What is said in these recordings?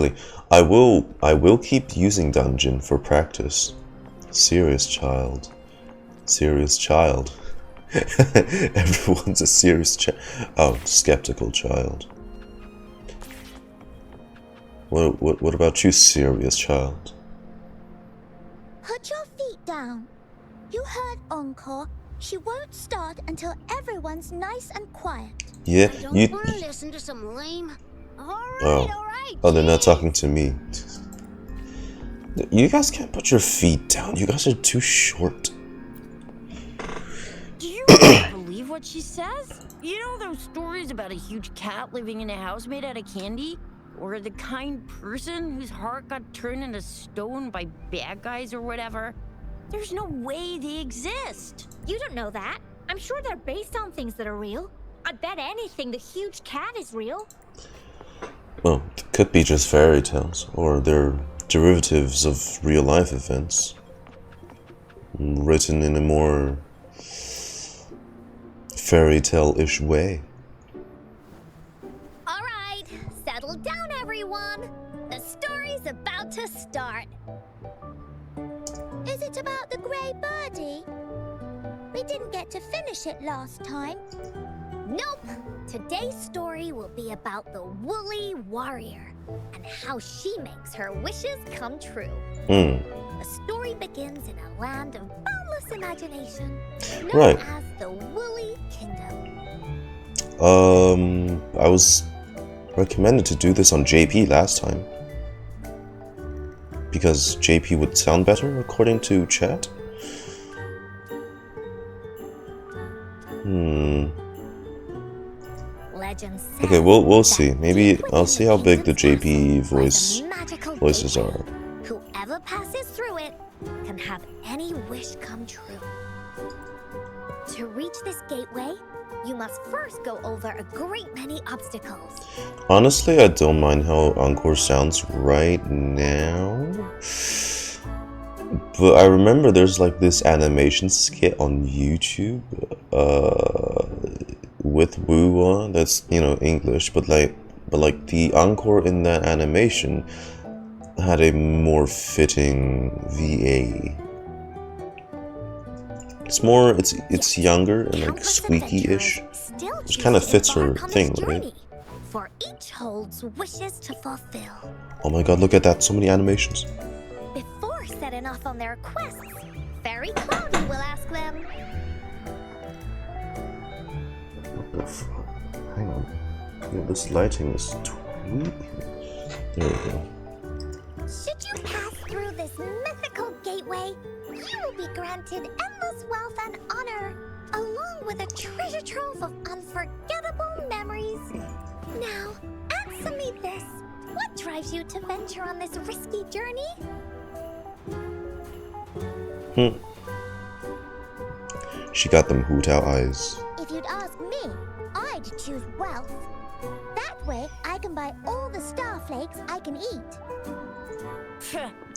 quickly. I will keep using dungeon for practice. Serious child. Serious child. Everyone's a serious child. Oh, skeptical child. What about you, serious child? Put your feet down. You heard Encore. She won't start until everyone's nice and quiet. Yeah, I don't want to listen to some lame. Alright, alright. Oh, they're not talking to me. You guys can't put your feet down. You guys are too short. Do you really believe what she says? You know those stories about a huge cat living in a house made out of candy? Or the kind person whose heart got turned into stone by bad guys or whatever? There's no way they exist. You don't know that. I'm sure they're based on things that are real. I bet anything the huge cat is real. Well, it could be just fairy tales, or they're derivatives of real life events, written in a more fairy tale-ish way. Alright, settle down everyone. The story's about to start. Is it about the grey birdie? We didn't get to finish it last time. Nope. Today's story will be about the woolly warrior and how she makes her wishes come true. The story begins in a land of boundless imagination, known as the Woolly Kingdom. I was recommended to do this on JP last time. Because JP would sound better, according to chat? Okay, we'll see. Maybe I'll see how big the JP voices are. Whoever passes through it can have any wish come true. To reach this gateway, you must first go over a great many obstacles. Honestly, I don't mind how Encore sounds right now. But I remember there's like this animation skit on YouTube with WuWa that's, you know, English, but like the Encore in that animation had a more fitting VA. It's younger and like squeaky-ish, which kind of fits her thing, right? For each holds wishes to fulfill. Oh my god, look at that, so many animations. Before setting off on their quests, Fairy Cloudy will ask them. What the fuck? Hang on. Yeah, this lighting is tweaking. There we go. Should you pass through this mythical gateway, you will be granted endless wealth and honor, along with a treasure trove of unforgettable memories. Now, answer me this. What drives you to venture on this risky journey? She got them hoot out eyes. If you'd ask me, I'd choose wealth. That way, I can buy all the starflakes I can eat.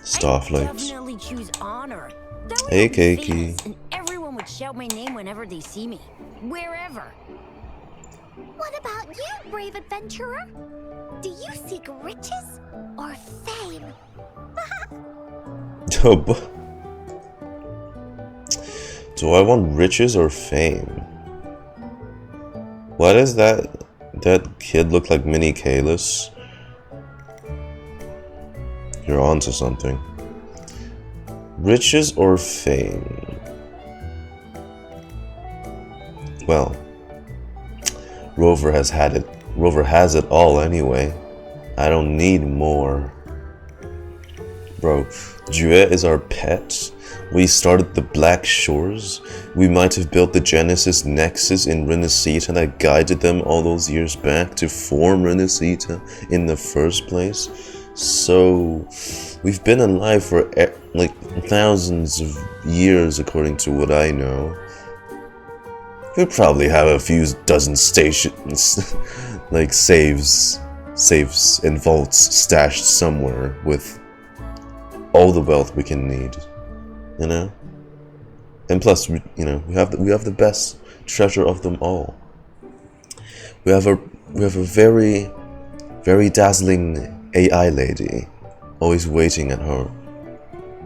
Starflakes. I definitely choose honor. Hey, Keiki. And everyone would shout my name whenever they see me, wherever. What about you, brave adventurer? Do you seek riches or fame? Do I want riches or fame? Why does that kid look like Mini Kalis? You're onto something. Riches or fame? Well, Rover has had it. Rover has it all anyway. I don't need more. Bro, Duet is our pet. We started the Black Shores. We might have built the Genesis Nexus in Rinascita that guided them all those years back to form Rinascita in the first place. So, we've been alive for like thousands of years according to what I know. We probably have a few dozen stations, like safes and vaults stashed somewhere with all the wealth we can need, you know. And plus, we have the best treasure of them all. We have a very, very dazzling AI lady, always waiting at home.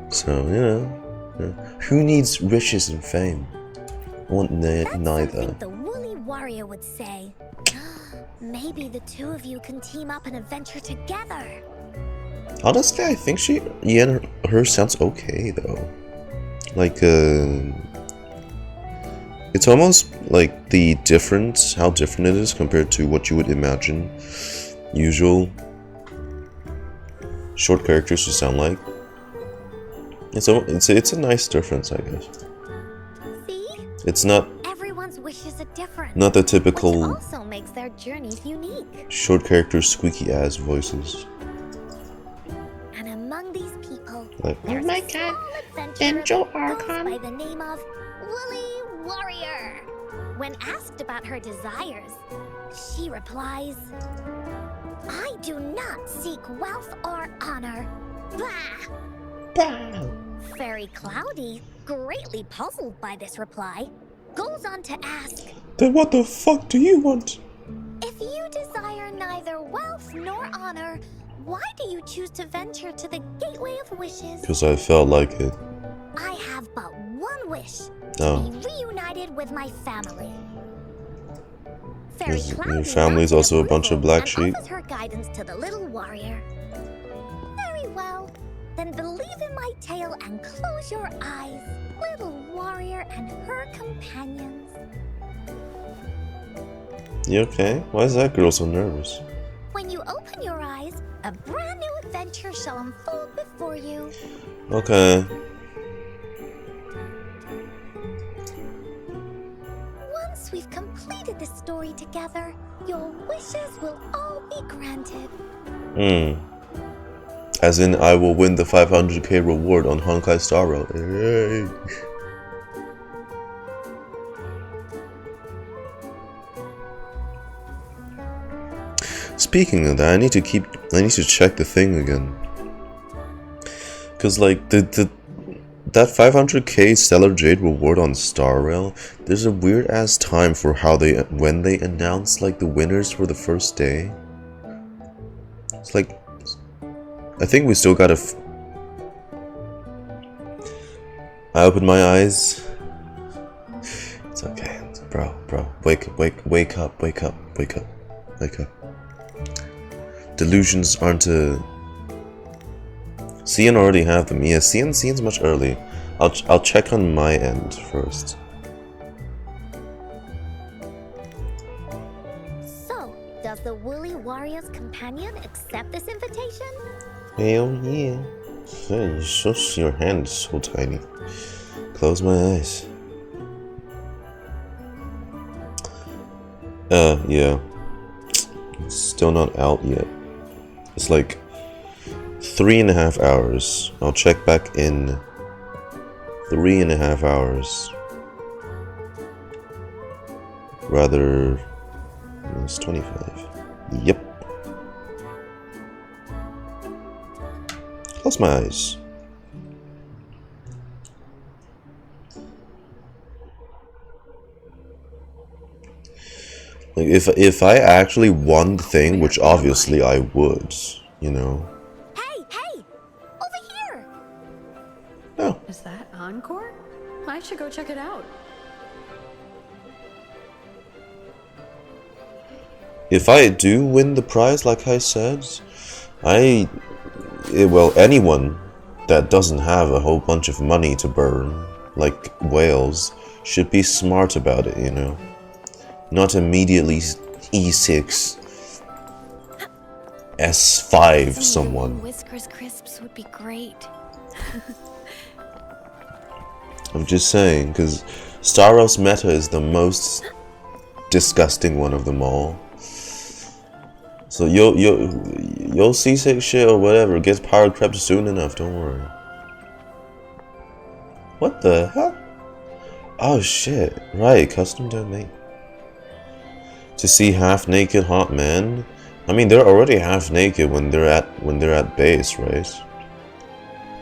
So, you know, who needs riches and fame? I want That's neither. something the woolly warrior would say. Maybe the two of you can team up and adventure together. Honestly, I think her sounds okay though. Like, it's almost like how different it is compared to what you would imagine usual short characters to sound like. It's a nice difference, I guess. See? It's not Everyone's wishes are different. not the Which typical also makes their journeys unique. short character squeaky ass voices. And among these people, Like, there's a small adventurer that goes by the name of Woolly Warrior. When asked about her desires, she replies, "I do not seek wealth or honor. Bah!" Fairy Cloudy, greatly puzzled by this reply, goes on to ask, Then what the fuck do you want? "If you desire neither wealth nor honor, why do you choose to venture to the Gateway of Wishes?" Because I felt like it. "I have but one wish, Oh. to be reunited with my family." Fairy Your Cloudy family's nods in also a bunch of approval black and sheep? offers her guidance to the little warrior. "Very well. Then believe in my tale and close your eyes, little warrior and her companions." You okay? Why is that girl so nervous? When you open your eyes, a brand new adventure shall unfold before you. Okay. Once we've completed the story together, your wishes will all be granted. As in, I will win the 500k reward on Honkai Star Rail. Hey. Speaking of that, I need to check the thing again. Cause like that 500k Stellar Jade reward on Star Rail, there's a weird ass time for when they announce like the winners for the first day. It's like, I think we still gotta. I opened my eyes. It's okay, bro. Wake up. Delusions aren't a. Cian already have them. Yeah, Cian's much early. I'll check on my end first. So, does the Woolly Warrior's companion accept this invitation? Hell yeah. Hey, your hand is so tiny. Close my eyes. Yeah. It's still not out yet. It's like 3.5 hours. I'll check back in 3.5 hours. Rather, it's 25. Yep. Close my eyes. Like if I actually won the thing, which obviously I would, you know. Hey! Over here! No. Is that Encore? I should go check it out. If I do win the prize, like I said, well, anyone that doesn't have a whole bunch of money to burn, like whales, should be smart about it, you know. Not immediately E6 S5 someone. Whiskers Crisps would be great. I'm just saying, because Staros meta is the most disgusting one of them all. So you'll C6 shit or whatever gets power crept soon enough, don't worry. What the hell? Oh shit, right, custom domain. To see half naked hot men? I mean, they're already half naked when they're at base, right?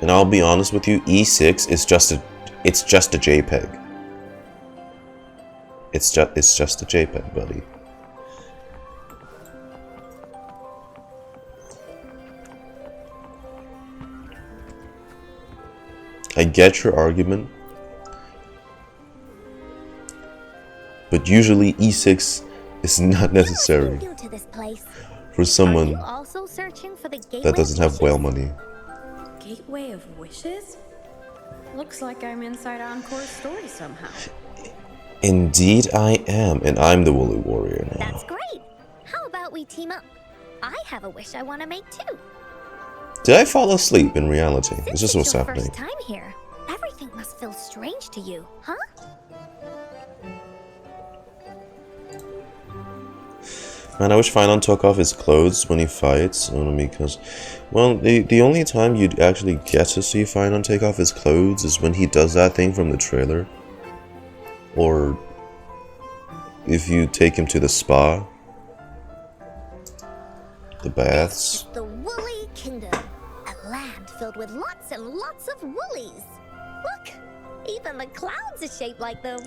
And I'll be honest with you, E6 is just a JPEG. It's just a JPEG, buddy. I get your argument, but usually E6 is not necessary New to this place. for Are someone you also searching for the gateway that doesn't have of whale wishes? money. Gateway of Wishes? Looks like I'm inside Encore's story somehow. Indeed I am, and I'm the woolly warrior now. That's great. How about we team up? I have a wish I want to make too. Did I fall asleep in reality? Is Since this it's what's your happening? first time here, everything must feel strange to you, huh? Man, I wish Finon took off his clothes when he fights, only because, well, the only time you'd actually get to see Finon take off his clothes is when he does that thing from the trailer. Or if you take him to the spa. The baths. The Woolly Kingdom, a land filled with lots and lots of woolies. Look, even the clouds are shaped like them.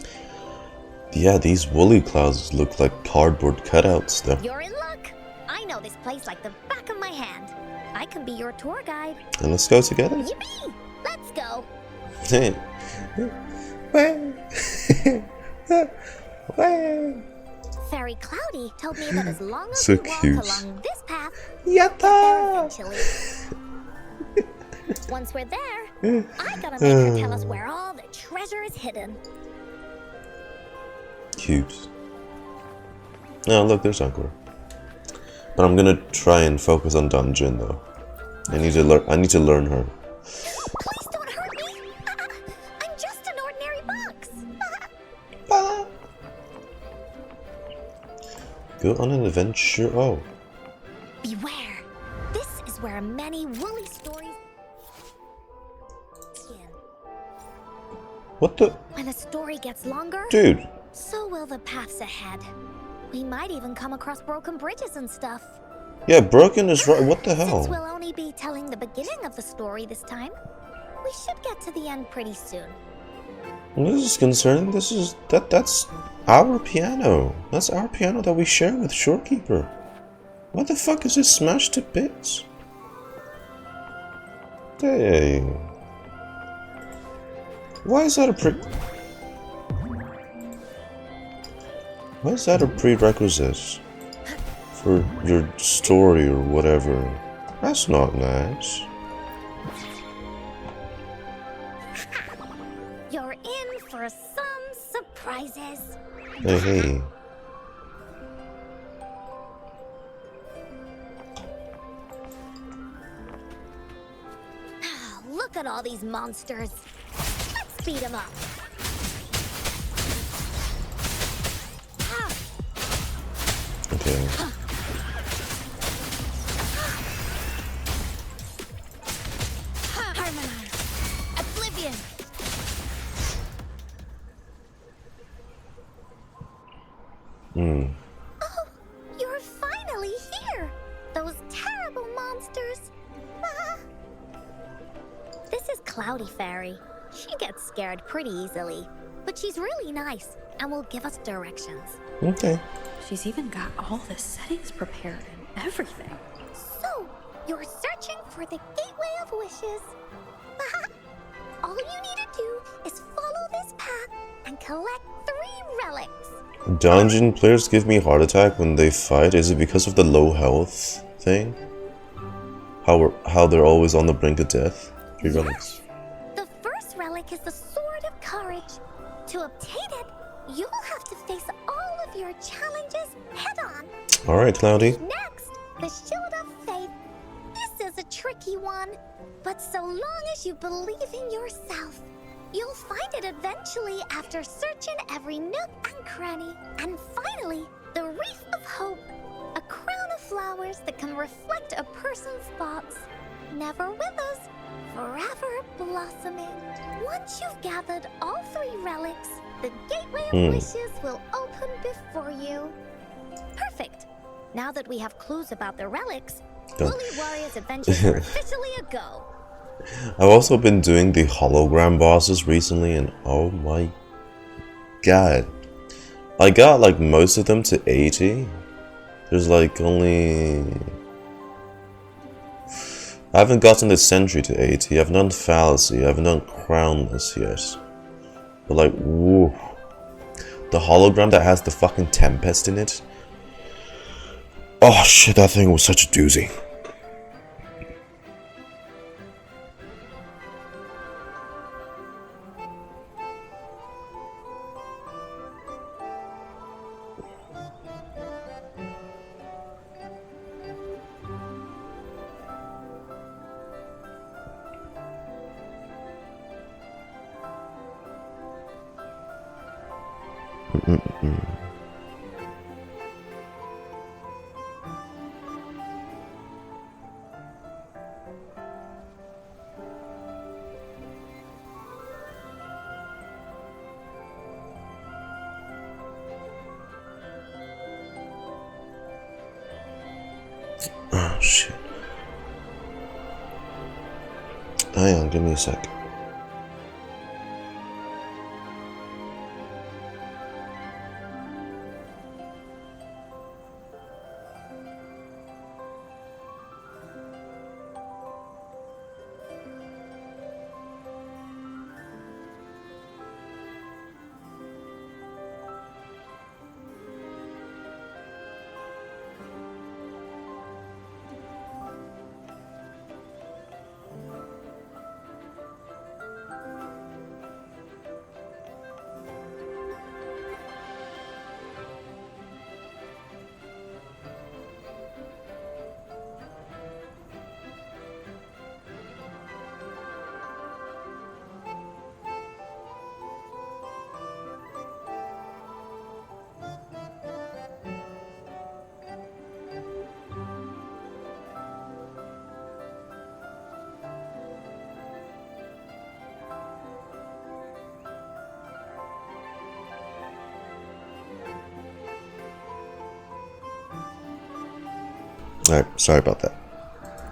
Yeah, these woolly clouds look like cardboard cutouts though. You're in luck. I know this place like the back of my hand. I can be your tour guide. And let's go together. Yippee! Let's go. Fairy Cloudy told me that as long as So we walk cute. along this path, Yatta! eventually. Once we're there, I gotta make her tell us where all the treasure is hidden. Cute. Oh, look, there's Encore. But I'm gonna try and focus on Dungeon though. I need to learn her. Please don't hurt me. I'm just an ordinary box. Go on an adventure. Oh, Beware. This is where many woolly stories begin. what the When a story gets longer, dude? so will the paths ahead. We might even come across broken bridges and stuff. Yeah, broken is right. What the Since hell? we'll only be telling the beginning of the story this time, we should get to the end pretty soon. This is concerning. That's our piano. That's our piano that we share with Shorekeeper. What the fuck is this smashed to bits? Dang. Why is that a prerequisite for your story or whatever? That's not nice. You're in for some surprises. Hey. Look at all these monsters. Let's beat them up. Okay. Harmonize. Oblivion. Oh, you're finally here. Those terrible monsters. This is Cloudy Fairy. She gets scared pretty easily, but she's really nice and will give us directions. Okay. She's even got all the settings prepared and everything. So, you're searching for the Gateway of Wishes. All you need to do is follow this path and collect 3 relics. Dungeon players give me a heart attack when they fight. Is it because of the low health thing? How they're always on the brink of death? 3 relics. The first relic is the Sword of Courage. To obtain it, you'll have to face all of your challenges head-on. Alright, Cloudy. Next, the Shield of Faith. This is a tricky one, but so long as you believe in yourself, you'll find it eventually after searching every nook and cranny. And finally, the Wreath of Hope, a crown of flowers that can reflect a person's thoughts. Never withers, forever blossoming. Once you've gathered all 3 relics, the Gateway of Wishes will open before you. Perfect. Now that we have clues about the relics, Woolly Warrior's adventures are officially a go. I've also been doing the hologram bosses recently, and oh my god. I got like most of them to 80. There's like only I haven't gotten the Sentry to 80. I've done Fallacy. I haven't done Crownless yet. But like, whoa. The hologram that has the fucking Tempest in it. Oh shit, that thing was such a doozy. Oh shit. Hang on, give me a sec. Alright, sorry about that.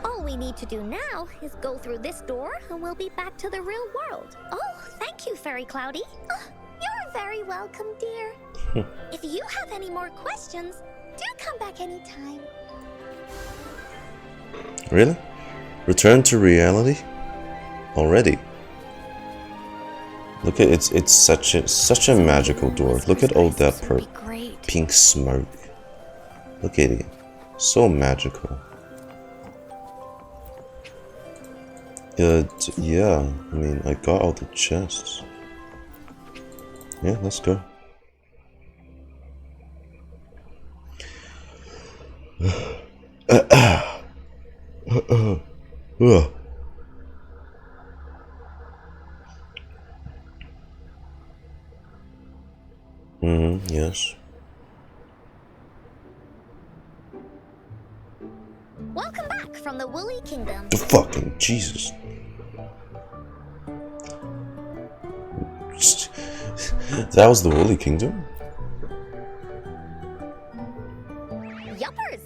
All we need to do now is go through this door and we'll be back to the real world. Oh, thank you, Fairy Cloudy. Oh, you're very welcome, dear. If you have any more questions, do come back anytime. Really? Return to reality? Already? Look at it's such a magical door. Look at all that pink smoke. Look at it. So magical. Yeah, I mean, I got all the chests. Yeah, let's go. Yes. Welcome back from the Woolly Kingdom. Fucking Jesus. That was the Woolly Kingdom? Yuppers!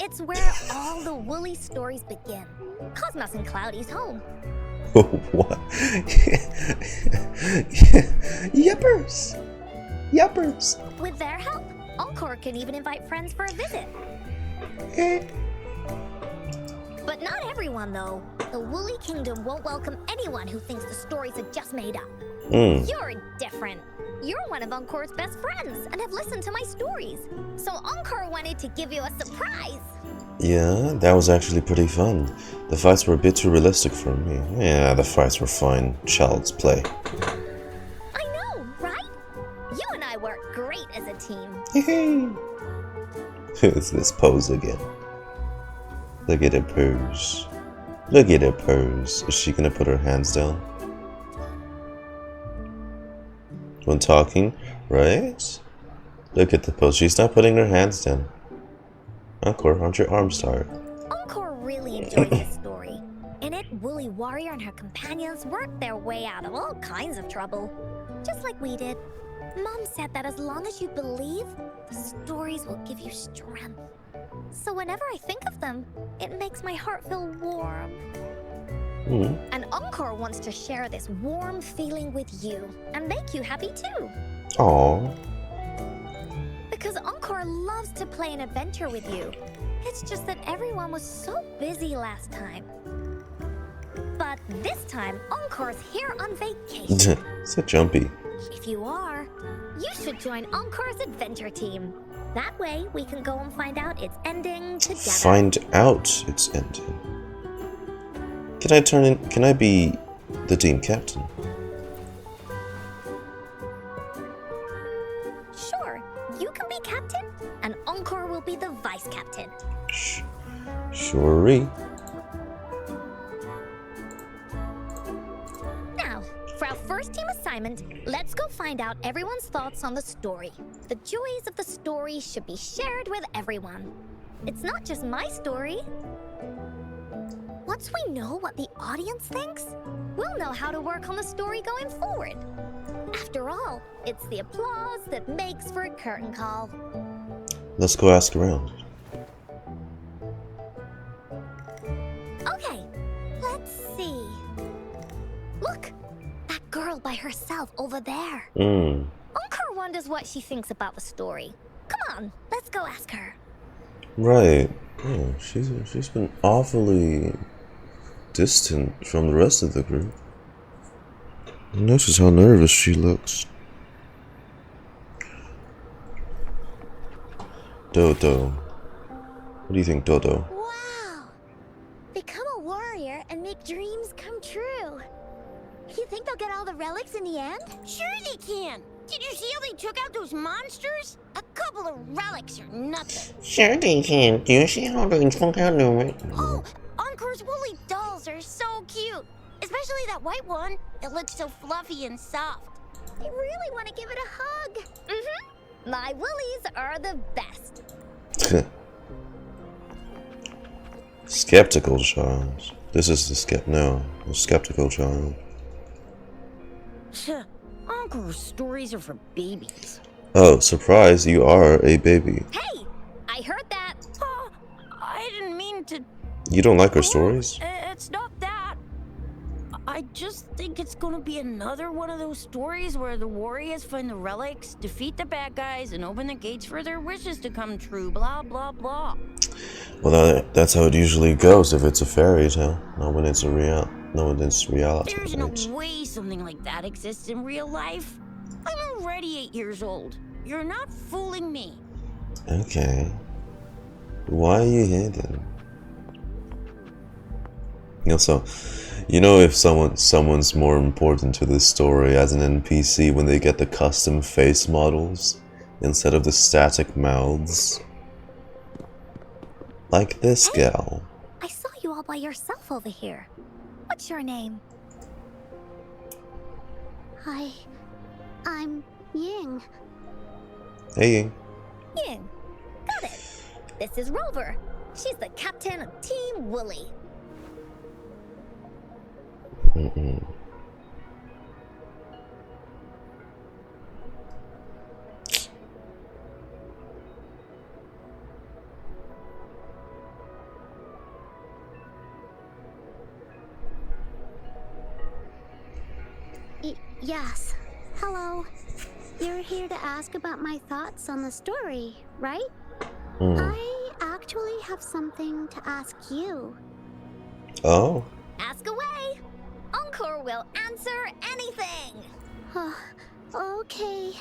It's where all the woolly stories begin. Cosmos and Cloudy's home. Oh, what? Yuppers! Yuppers! With their help, Encore can even invite friends for a visit. But not everyone, though. The Woolly Kingdom won't welcome anyone who thinks the stories are just made up. You're different. You're one of Encore's best friends and have listened to my stories. So Encore wanted to give you a surprise. Yeah, that was actually pretty fun. The fights were a bit too realistic for me. Yeah, the fights were fine. Child's play. I know, right? You and I work great as a team. Who's this pose again? Look at her pose. Look at her pose. Is she gonna put her hands down? When talking, right? Look at the pose. She's not putting her hands down. Encore, aren't your arms tired? Encore really enjoyed this story. In it, Woolly Warrior and her companions worked their way out of all kinds of trouble. Just like we did. Mom said that as long as you believe, the stories will give you strength. So whenever I think of them, it makes my heart feel warm. And Encore wants to share this warm feeling with you and make you happy too. Aww. Because Encore loves to play an adventure with you. It's just that everyone was so busy last time. This time, Encore's here on vacation. So jumpy. If you are, you should join Encore's adventure team. That way, we can go and find out its ending together. Find out its ending. Can I be the team captain? Sure, you can be captain, and Encore will be the vice captain. Sure. Now, for our first team assignment, let's go find out everyone's thoughts on the story. The joys of the story should be shared with everyone. It's not just my story. Once we know what the audience thinks, we'll know how to work on the story going forward. After all, it's the applause that makes for a curtain call. Let's go ask around. Okay, let's see. Look, that girl by herself over there. Encore wonders what she thinks about the story. Come on, let's go ask her. Right. Oh, she's been awfully distant from the rest of the group. Notice how nervous she looks. Dodo. What do you think, Dodo? Wow! Become a warrior and make dreams come true. You think they'll get all the relics in the end? Sure they can. Did you see how they took out those monsters? A couple of relics or nothing. Sure they can. Do you see how they took out the ring? Oh, Encore's woolly dolls are so cute. Especially that white one. It looks so fluffy and soft. I really want to give it a hug. My woolies are the best. Skeptical child. This is the skeptical child. Encore's stories are for babies. Oh, surprise, you are a baby. Hey, I heard that. I didn't mean to. You don't like her stories? It's not that. I just think it's gonna be another one of those stories where the warriors find the relics, defeat the bad guys, and open the gates for their wishes to come true, blah, blah, blah. Well, that's how it usually goes if it's a fairy tale. Not when it's reality. There's no way something like that exists in real life. I'm already 8 years old. You're not fooling me. Okay. Why are you hidden? Also, you know, if someone's more important to this story as an NPC when they get the custom face models instead of the static mouths. Like this gal. I saw you all by yourself over here. What's your name? I'm Ying. Hey, Ying. Ying. Got it. This is Rover. She's the captain of Team Woolly. Yes. Hello. You're here to ask about my thoughts on the story, right? I actually have something to ask you. Oh. Ask away. Encore will answer anything. Okay.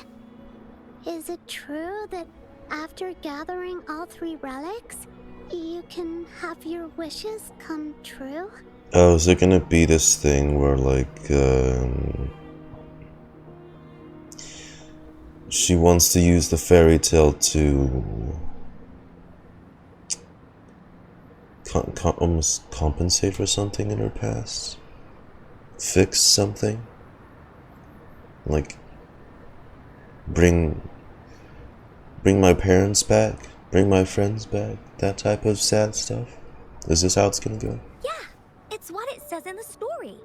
Is it true that after gathering all 3 relics, you can have your wishes come true? Oh, is it gonna be this thing where, like, she wants to use the fairy tale to almost compensate for something in her past? Fix something? Like, bring my parents back? Bring my friends back? That type of sad stuff? Is this how it's gonna go? Yeah, it's what it says in the story.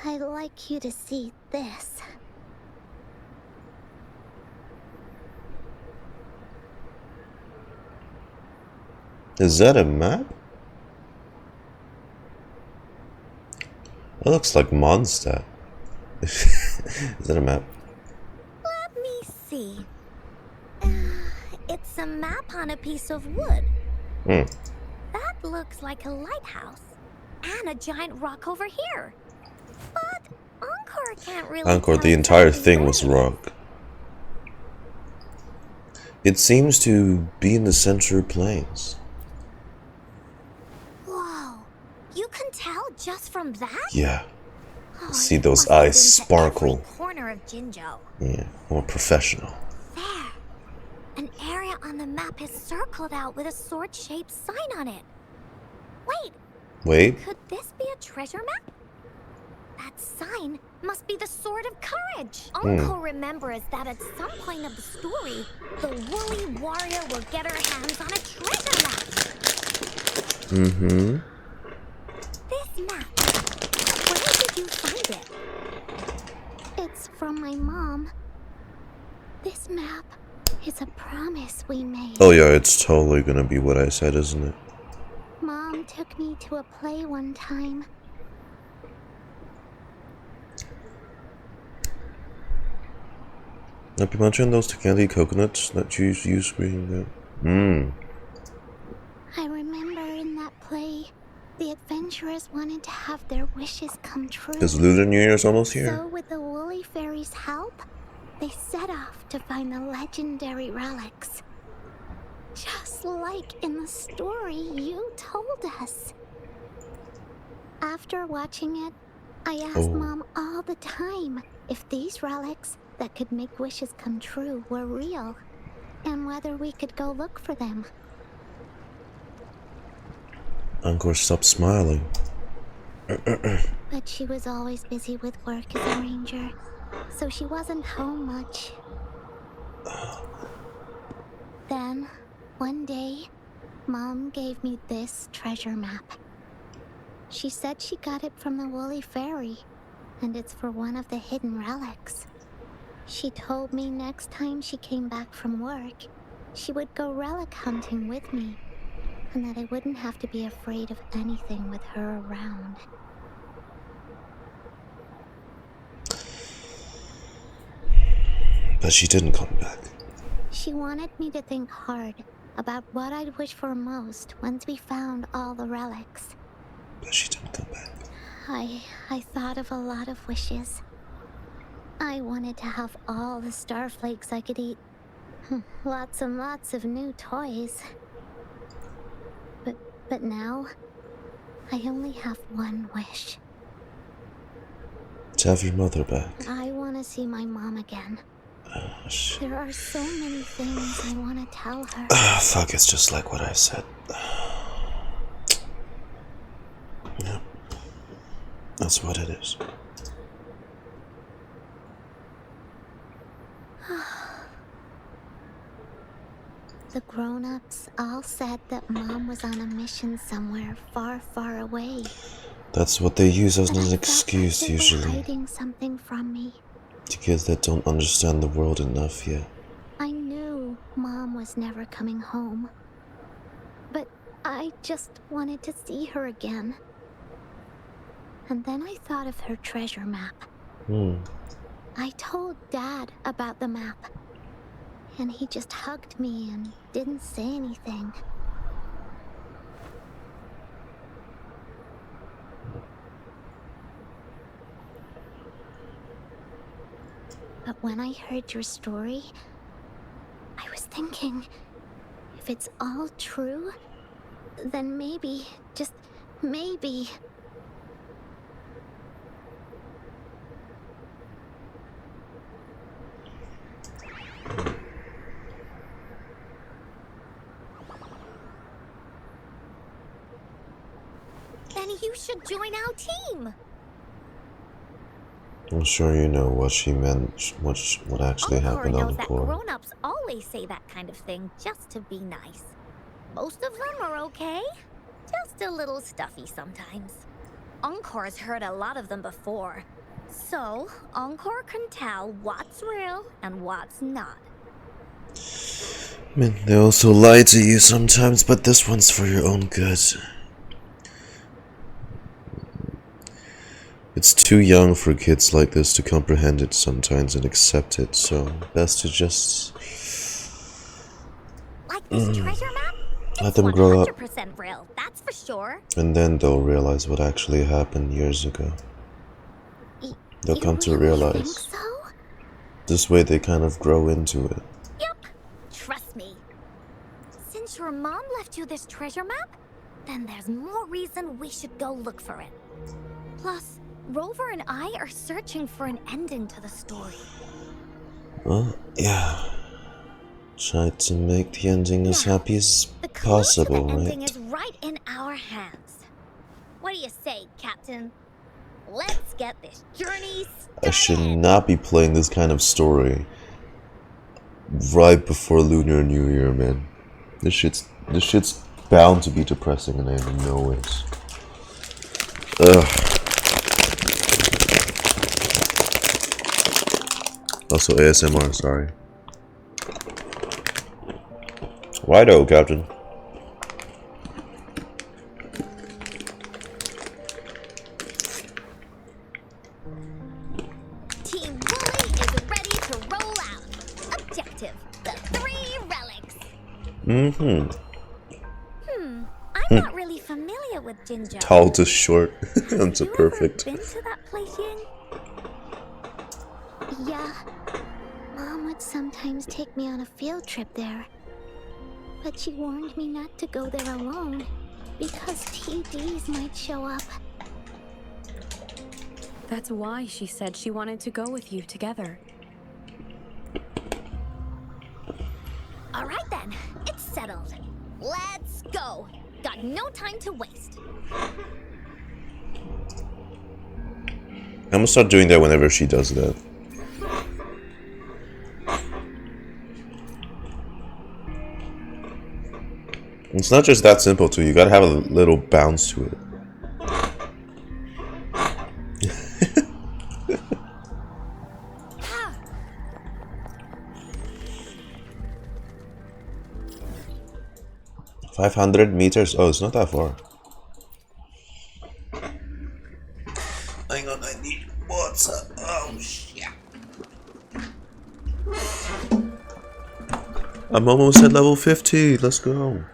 I'd like you to see this. Is that a map? That looks like Mondstadt. Is that a map? Let me see. It's a map on a piece of wood. That looks like a lighthouse. And a giant rock over here. But Encore can't really Encore, tell the entire exactly thing where was it is. rock. It seems to be in the Central Plains. Whoa. You can tell just from that? Yeah. Oh, See you those must have eyes been to sparkle. every corner of Jinzhou. Yeah, more professional. There. An area on the map is circled out with a sword-shaped sign on it. Wait, Could this be a treasure map? That sign must be the Sword of Courage. Uncle remembers that at some point of the story, the woolly warrior will get her hands on a treasure map. Mm-hmm. This map, where did you find it? It's from my mom. This map is a promise we made. Oh yeah, it's totally gonna be what I said, isn't it? Mom took me to a play one time. Have you mentioned those candy coconuts that you use green? I remember in that play, the adventurers wanted to have their wishes come true. Because Lunar New Year's almost here. So with the woolly fairy's help, they set off to find the legendary relics. Just like in the story you told us. After watching it, I asked Mom all the time if these relics that could make wishes come true were real, and whether we could go look for them. Encore, stop smiling. But she was always busy with work as a ranger, so she wasn't home much. Then, one day, Mom gave me this treasure map. She said she got it from the woolly fairy, and it's for one of the hidden relics. She told me next time she came back from work, she would go relic hunting with me, and that I wouldn't have to be afraid of anything with her around. But she didn't come back. She wanted me to think hard about what I'd wish for most once we found all the relics. But she didn't come back. I thought of a lot of wishes. I wanted to have all the starflakes I could eat. Lots and lots of new toys. But now, I only have one wish. To have your mother back. I want to see my mom again. There are so many things I want to tell her. Fuck, it's just like what I said. Yeah. That's what it is. The grown-ups all said that Mom was on a mission somewhere far, far away. That's what they use as But I an felt excuse like they were usually. hiding something from me. To kids that don't understand the world enough yet. I knew Mom was never coming home. But I just wanted to see her again. And then I thought of her treasure map. I told Dad about the map. And he just hugged me and didn't say anything. But when I heard your story, I was thinking, if it's all true, then maybe, just maybe... Then you should join our team. I'm sure you know what she meant, what actually Encore happened on knows that Encore. grown-ups always say that kind of thing just to be nice. Most of them are okay. Just a little stuffy sometimes. Encore's heard a lot of them before. So, Encore can tell what's real and what's not. I mean, they also lie to you sometimes, but this one's for your own good. It's too young for kids like this to comprehend it sometimes and accept it, so best to just... Like this treasure map? Let them grow up. 100% real, that's for sure. And then they'll realize what actually happened years ago. They'll come to Think realize. so? This way they kind of grow into it. Yep, trust me. Since your mom left you this treasure map, then there's more reason we should go look for it. Plus, Rover and I are searching for an ending to the story. Well, yeah. Try to make the ending as happy as The clue possible, to the ending right? is right in our hands. What do you say, Captain? Let's get this journey started. I should not be playing this kind of story right before Lunar New Year, man. This shit's bound to be depressing and I know ways. Ugh. Also ASMR, sorry. Righto, Captain. Team Wooly is ready to roll out. Objective, the 3 relics. I'm not really familiar with Ginger. Tall to short. That's a You perfect. ever been to that place, Ying? Yeah. Mom would sometimes take me on a field trip there. But she warned me not to go there alone, because TDs might show up. That's why she said she wanted to go with you together. All right then, it's settled. Let's go. Got no time to waste. I'm gonna start doing that whenever she does that. It's not just that simple too, you gotta have a little bounce to it. $500 Oh, it's not that far. Hang on, I need what's up? Oh shit. I'm almost at level 50. Let's go.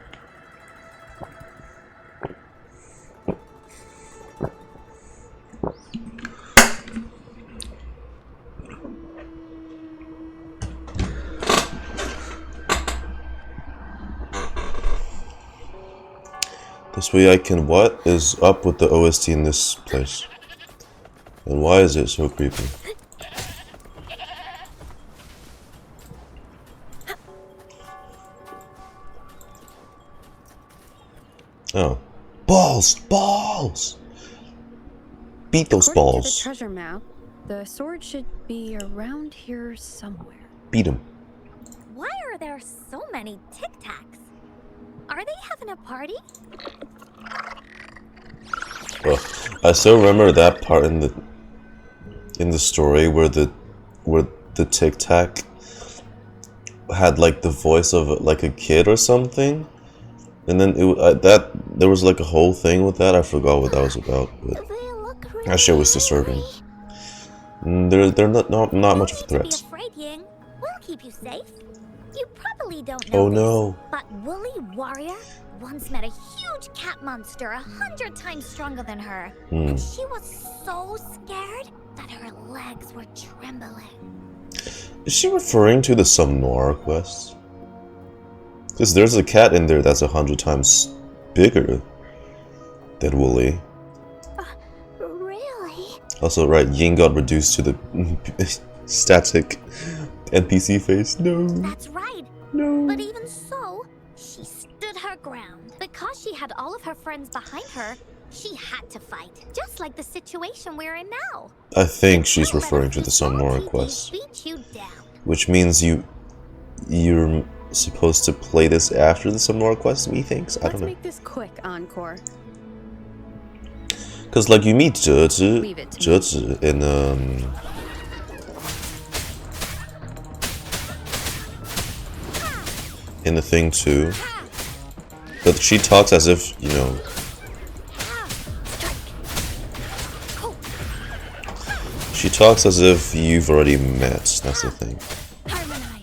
This way I can, what is up with the OST in this place? And why is it so creepy? Oh. Balls! Balls! Beat those According to the balls. treasure map, the sword should be around here somewhere. Beat him. Why are there so many Tic Tacs? Are they having a party? Oh, I still remember that part in the story where the Tic Tac had like the voice of like a kid or something, and then there was like a whole thing with that. I forgot what that was about, but They look really that shit was disturbing. angry. They're not much of a Don't threat. need to be afraid, Ying. We'll keep you safe. You probably don't know Oh this, no. but Woolly Warrior once met a huge cat monster 100 times stronger than her. And she was so scared that her legs were trembling. Is she referring to the Somnora quest? Because there's a cat in there that's 100 times bigger than Wooly. Really? Also, right, Ying got reduced to the static NPC face. No. That's right. No. But even so, she stood her ground. Because she had all of her friends behind her, she had to fight. Just like the situation we're in now. I think she's Don't let referring a to the few Somnora TDs quest. beat you down. Which means you're supposed to play this after the Somnora quest, methinks? I Let's don't know. make this quick, Encore. Because, like, you meet Leave it to me. Zhe in the thing too. But she talks as if, you know, she talks as if you've already met, that's the thing. Harmonize.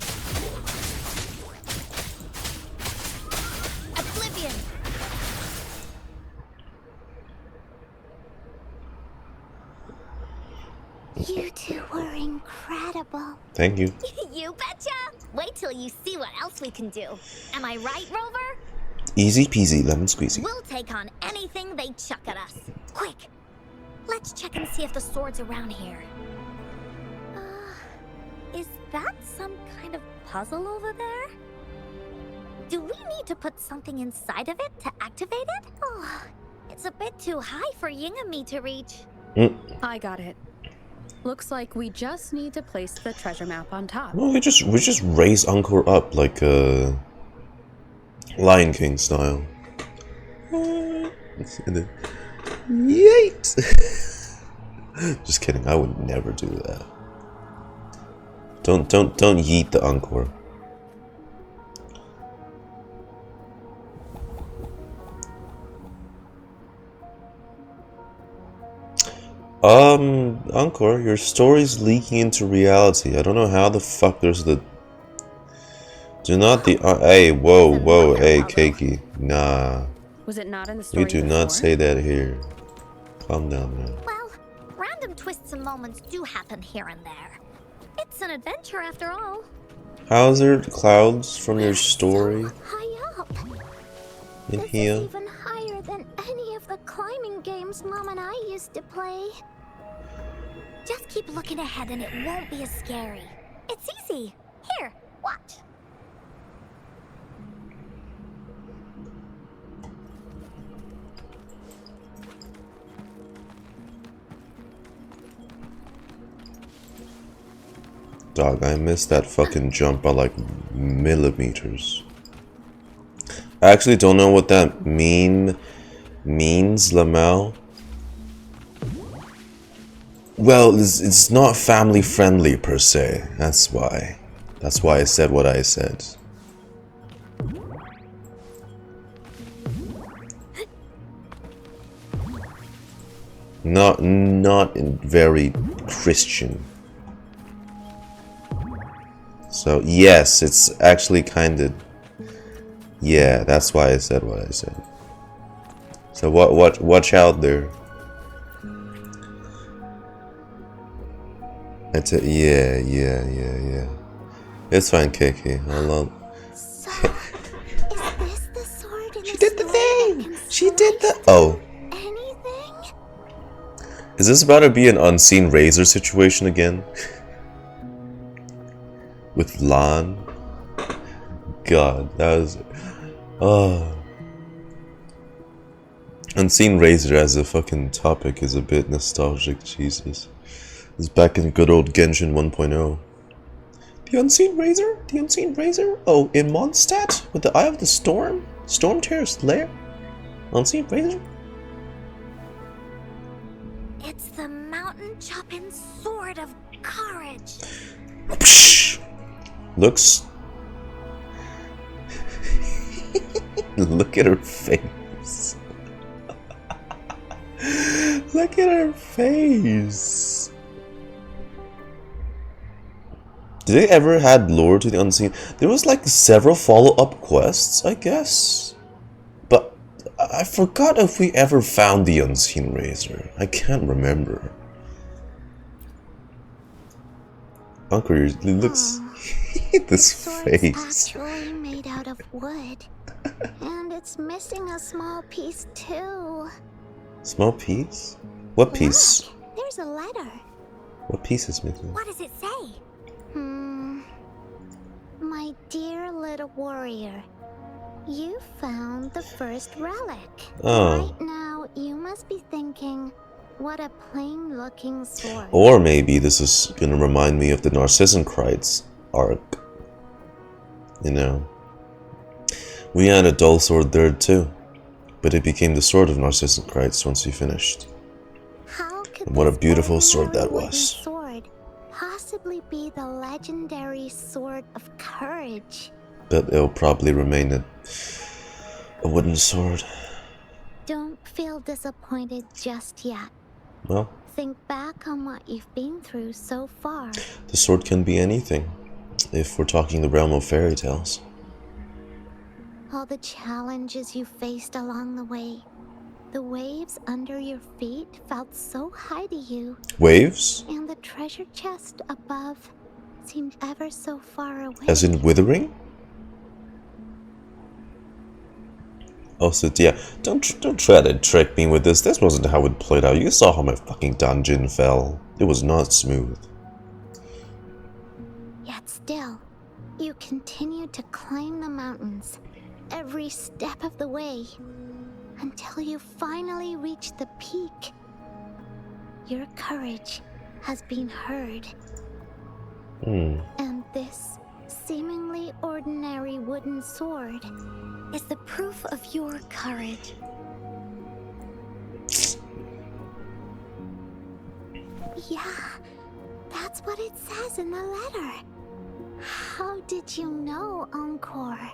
You two were incredible. Thank you. You betcha! Wait till you see what else we can do. Am I right, Rover? Easy peasy, lemon squeezy. We'll take on anything they chuck at us. Quick! Let's check and see if the sword's around here. Is that some kind of puzzle over there? Do we need to put something inside of it to activate it? Oh, it's a bit too high for Ying and me to reach. I got it. Looks like we just need to place the treasure map on top. Well, we just raise Encore up like Lion King style. Yikes! Just kidding. I would never do that. Don't yeet the Encore. Encore, your story's leaking into reality. I don't know how the fuck there's the... Do not the... hey, whoa, hey, Keiki. Nah. Was it not in the story We do before? not say that here. Calm down, man. Well, random twists and moments do happen here and there. It's an adventure after all. How's there clouds from your story So high up. in This here? is even higher than any of the climbing games Mom and I used to play. Just keep looking ahead and it won't be as scary. It's easy. Here, watch. Dog, I missed that fucking jump by like millimeters. I actually don't know what that means, Lamel. Well, it's not family friendly per se. That's why. That's why I said what I said. Not very Christian. So yes, it's actually kind of, yeah. That's why I said what I said. So watch out there. It's a, yeah. It's fine, Kiki. Hold on. So, is this the sword in She the did the story that thing. can She did the. slice Oh, anything? is this about to be an unseen razor situation again? With Lan? God, that was... Oh. Unseen Razor as a fucking topic is a bit nostalgic, Jesus. It's back in good old Genshin 1.0. The Unseen Razor? The Unseen Razor? Oh, in Mondstadt? With the Eye of the Storm? Storm Terror's lair? Unseen Razor? It's the mountain chopping sword of courage. Looks... Look at her face. Look at her face. Did they ever had lore to the Unseen? There was like several follow-up quests, I guess. But I forgot if we ever found the Unseen Razor. I can't remember. Uncle, it looks... this Sword's face. actually made out of wood. And it's missing a small piece too. Small piece? What piece? Look, there's a letter. What piece is missing? What does it say? My dear little warrior, you found the first relic. Oh. Right now, you must be thinking, what a plain-looking sword. Or maybe this is gonna remind me of the Narcissencrites arc. You know. We had a dull sword there too. But it became the sword of Narcissencrites once we finished. How could And what a this beautiful sword that ordinary wooden was. sword possibly be the legendary sword of courage? But it'll probably remain a wooden sword. Don't feel disappointed just yet. Well, Think back on what you've been through so far. the sword can be anything. If we're talking the realm of fairy tales. All the challenges you faced along the way. The waves under your feet felt so high to you, Waves? and the treasure chest above seemed ever so far away. As in Wuthering? Also, yeah, don't try to trick me with this. This wasn't how it played out. You saw how my fucking dungeon fell. It was not smooth. Yet still, you continued to climb the mountains, every step of the way, until you finally reached the peak. Your courage has been heard. And this seemingly ordinary wooden sword is the proof of your courage. Yeah, that's what it says in the letter. How did you know, Encore?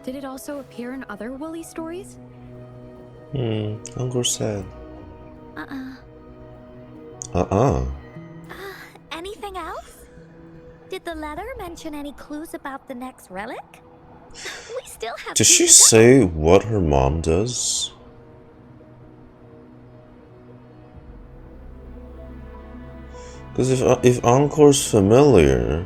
Did it also appear in other woolly stories? Encore said. Anything else? Did the letter mention any clues about the next relic? We still have Does two she to go. say what her mom does? Because if Encore's familiar...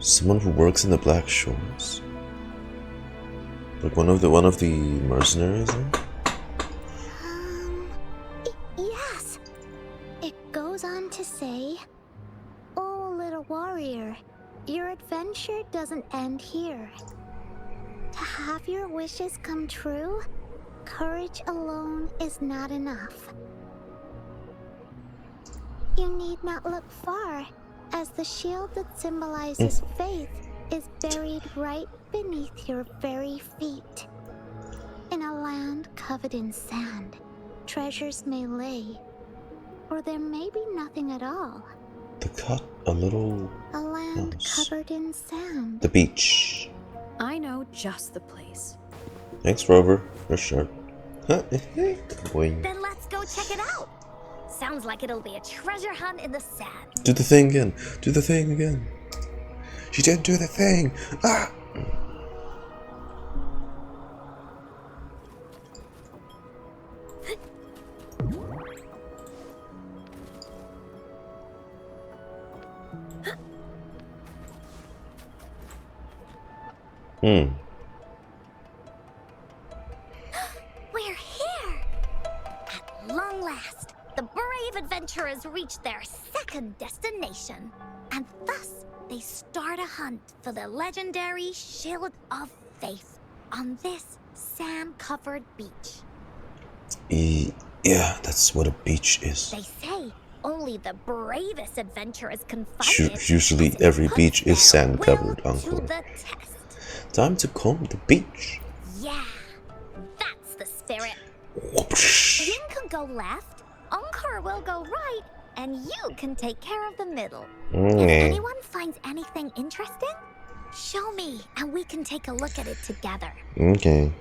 Someone who works in the Black Shores? Like one of the mercenaries? Yes. It goes on to say, "Oh, little warrior, your adventure doesn't end here. To have your wishes come true, courage alone is not enough. You need not look far, as the shield that symbolizes faith is buried right beneath your very feet. In a land covered in sand, treasures may lay, or there may be nothing at all. To cut a little... A land house. covered in sand." The beach. I know just the place. Thanks, Rover. You're sharp. Boing. Then let's go check it out. Sounds like it'll be a treasure hunt in the sand. Do the thing again. Do the thing again. She didn't do the thing. Ah! We're here! At long last, the brave adventurers reach their second destination. And thus, they start a hunt for the legendary Shield of Faith on this sand-covered beach. Yeah, that's what a beach is. They say only the bravest adventurers can find it. Usually as it every puts beach is their sand-covered, will to Encore. the test. Time to comb the beach. Yeah, that's the spirit. Whoopsh. Ying can go left, Encore will go right, and you can take care of the middle. If anyone finds anything interesting, show me, and we can take a look at it together. Okay.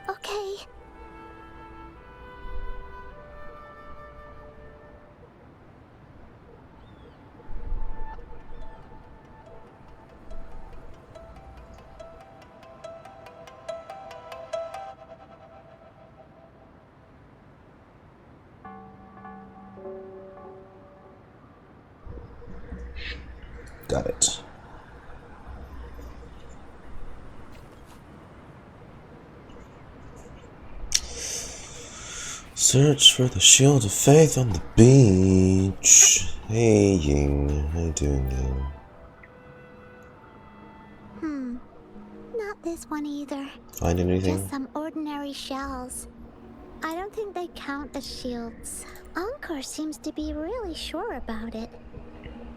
Okay. Got it. Search for the Shield of Faith on the beach. Hey, Ying. How you doing now? Not this one either. Find anything? Just some ordinary shells. I don't think they count as shields. Encore seems to be really sure about it.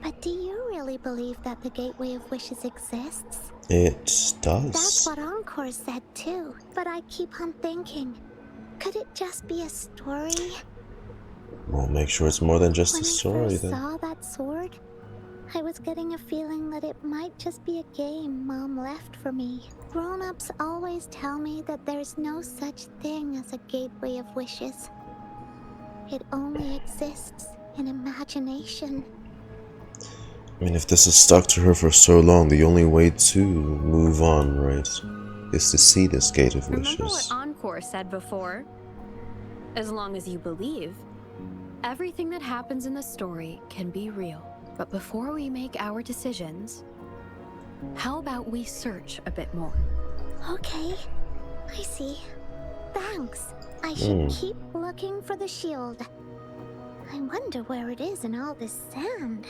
But do you really believe that the Gateway of Wishes exists? It That's does. what Encore said too. But I keep on thinking, could it just be a story? Well, make sure it's more than just When a I story first then. saw that sword, I was getting a feeling that it might just be a game Mom left for me. Grown-ups always tell me that there's no such thing as a gateway of wishes. It only exists in imagination. I mean, if this has stuck to her for so long, the only way to move on, right, is to see this gate of wishes. Remember what Encore said before? As long as you believe, everything that happens in the story can be real. But before we make our decisions, how about we search a bit more? Okay, I see. Thanks. I should keep looking for the shield. I wonder where it is in all this sand.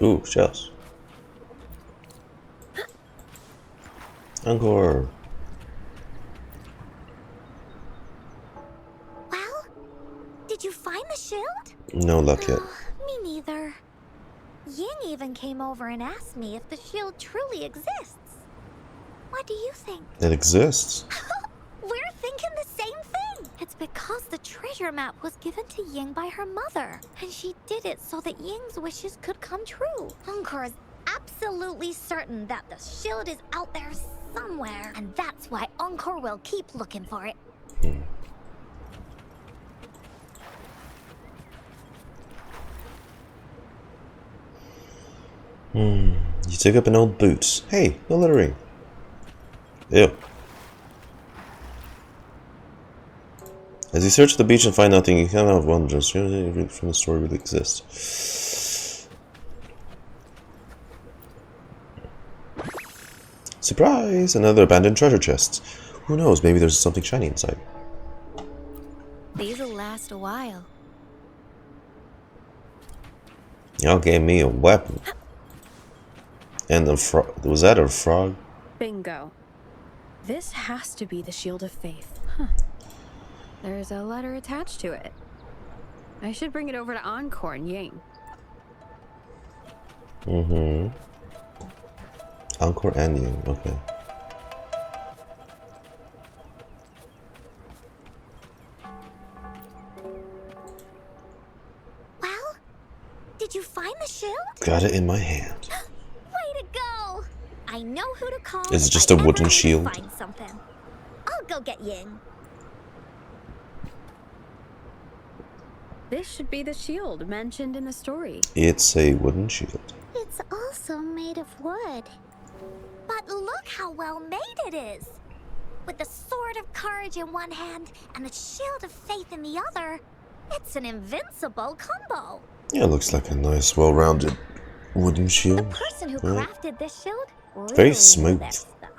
Ooh, shells. Encore. Well, did you find the shield? No luck yet. Me neither. Ying even came over and asked me if the shield truly exists. What do you think? It exists. We're thinking the same thing. It's because the treasure map was given to Ying by her mother, and she did it so that Ying's wishes could come true. Encore is absolutely certain that the shield is out there somewhere, and that's why Encore will keep looking for it. You take up an old boot. Hey, no littering. Ew. As you search the beach and find nothing, you cannot wonder from the story really exists. Surprise! Another abandoned treasure chest. Who knows? Maybe there's something shiny inside. These will last a while. Y'all gave me a weapon. And the frog. Was that a frog? Bingo. This has to be the Shield of Faith. There's a letter attached to it. I should bring it over to Encore and Ying. Encore and Ying, okay. Well, did you find the shield? Got it in my hand. Way to go! I know who to call. Is it if just I a ever wooden need to shield? Find something. I'll go get Ying. This should be the shield mentioned in the story. It's a wooden shield. It's also made of wood. But look how well made it is! With the sword of courage in one hand and the shield of faith in the other, it's an invincible combo. Yeah, it looks like a nice, well-rounded wooden The shield. person who Right. crafted this shield really Very knew smooth. their stuff.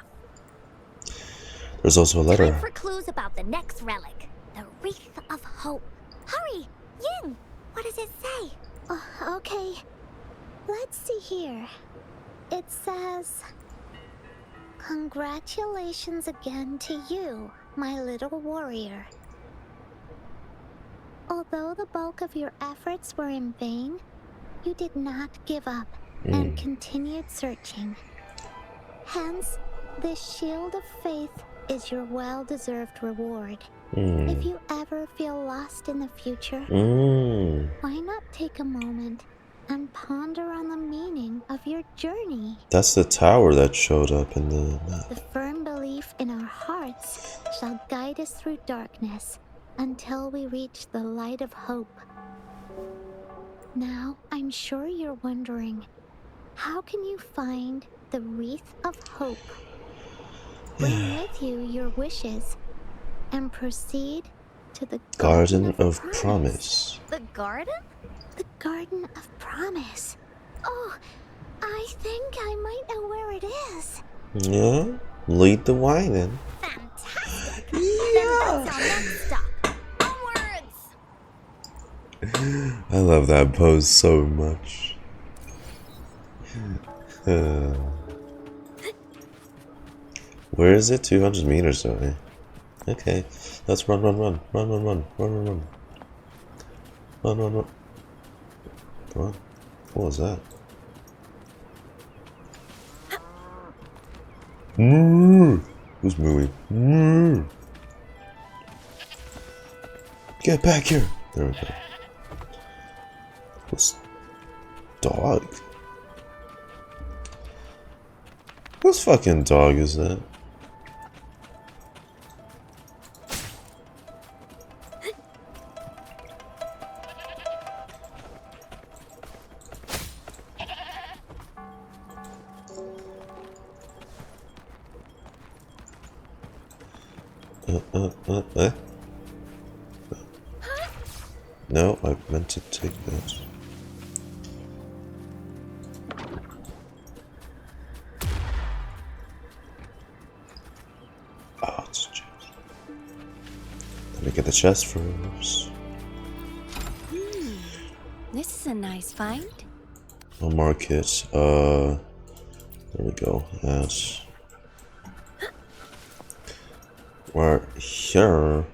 There's also a Time letter. for clues about the next relic, the Wreath of Hope. Hurry, Ying! What does it say? Okay. Let's see here. It says, "Congratulations again to you, my little warrior. Although the bulk of your efforts were in vain, you did not give up and continued searching. Hence, this shield of faith is your well-deserved reward. If you ever feel lost in the future, why not take a moment and ponder on the meaning of your journey? That's the tower that showed up in the map. The firm belief in our hearts shall guide us through darkness until we reach the light of hope." Now, I'm sure you're wondering, how can you find the Wreath of Hope? Bring with you your wishes and proceed to the Garden of Promise. The garden? The Garden of Promise. Oh, I think I might know where it is. Yeah? Lead the way then. Fantastic! Then that's our next stop. Onwards! I love that pose so much. Where is it? 200 meters away. Okay, let's run. Run. Run. What was that? Who's moving? Get back here! There we go. dog? Whose fucking dog is that? Eh? No, I meant to take that. Oh, it's a chest. Let me get the chest first. This is a nice find. I'll mark it. There we go. Yes. Right here.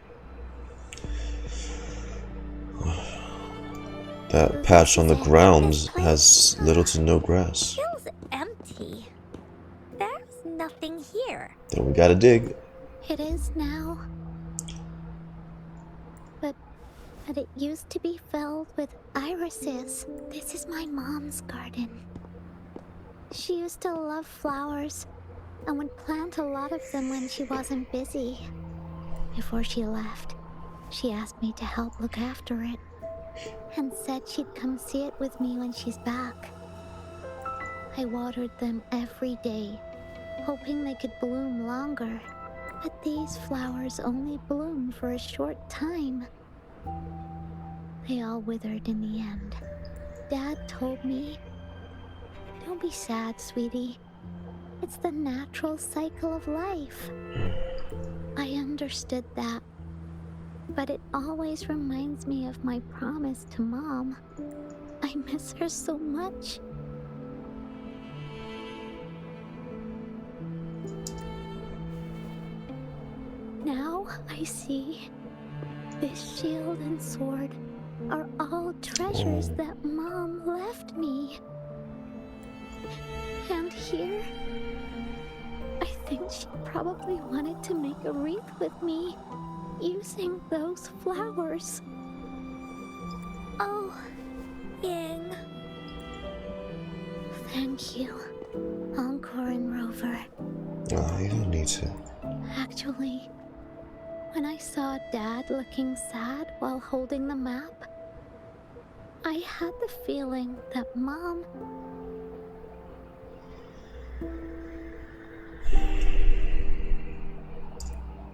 That patch on the ground has little to no grass. Feels empty. There's nothing here. Then we gotta dig. It is now. But it used to be filled with irises. This is my mom's garden. She used to love flowers and would plant a lot of them when she wasn't busy. Before she left, she asked me to help look after it and said she'd come see it with me when she's back. I watered them every day, hoping they could bloom longer. But these flowers only bloom for a short time. They all withered in the end. Dad told me, "Don't be sad, sweetie. It's the natural cycle of life." I understood that, but it always reminds me of my promise to Mom. I miss her so much. Now I see this shield and sword are all treasures that Mom left me. And here, I think she probably wanted to make a wreath with me, using those flowers. Oh, Ying. Thank you, Encore and Rover. Oh, you don't need to. Actually, when I saw Dad looking sad while holding the map, I had the feeling that Mom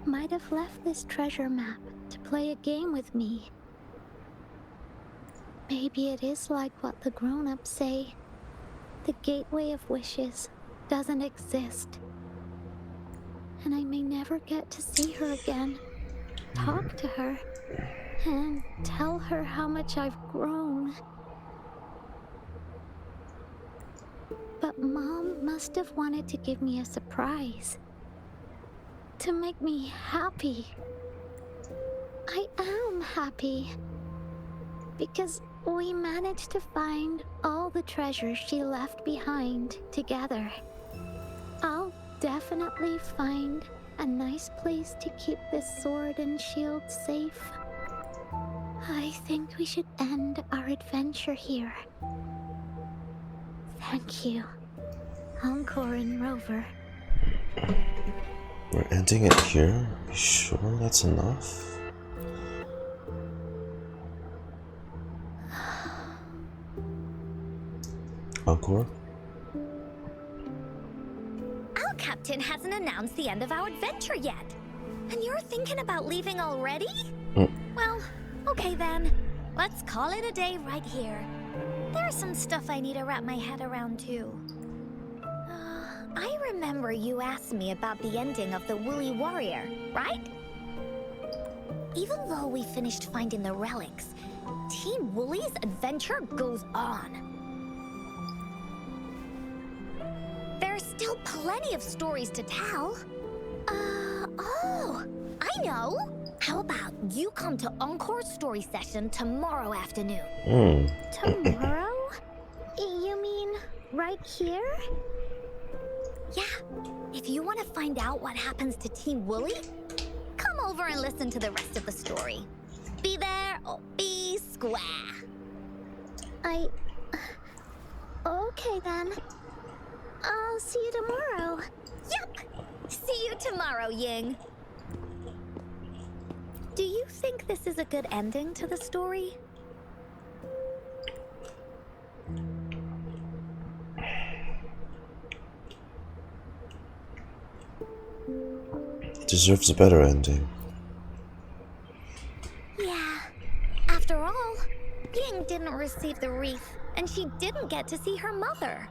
might have left this treasure map to play a game with me. Maybe it is like what the grown-ups say. The gateway of wishes doesn't exist. And I may never get to see her again, talk to her, and tell her how much I've grown. But Mom must have wanted to give me a surprise. To make me happy. I am happy. Because we managed to find all the treasures she left behind together. I'll definitely find a nice place to keep this sword and shield safe. I think we should end our adventure here. Thank you, Encore and Rover. We're ending it here? You sure that's enough? Encore? Our captain hasn't announced the end of our adventure yet. And you're thinking about leaving already? Well, okay then. Let's call it a day right here. There's some stuff I need to wrap my head around too. I remember you asked me about the ending of the Woolly Warrior, right? Even though we finished finding the relics, Team Woolly's adventure goes on. There's still plenty of stories to tell. Oh, I know. How about you come to Encore's story session tomorrow afternoon? Tomorrow? You mean right here? Yeah, if you want to find out what happens to Team Woolly, come over and listen to the rest of the story. Be there or be square. Okay then. I'll see you tomorrow. Yup! See you tomorrow, Ying. Do you think this is a good ending to the story? It deserves a better ending. Yeah. After all, Ying didn't receive the wreath, and she didn't get to see her mother.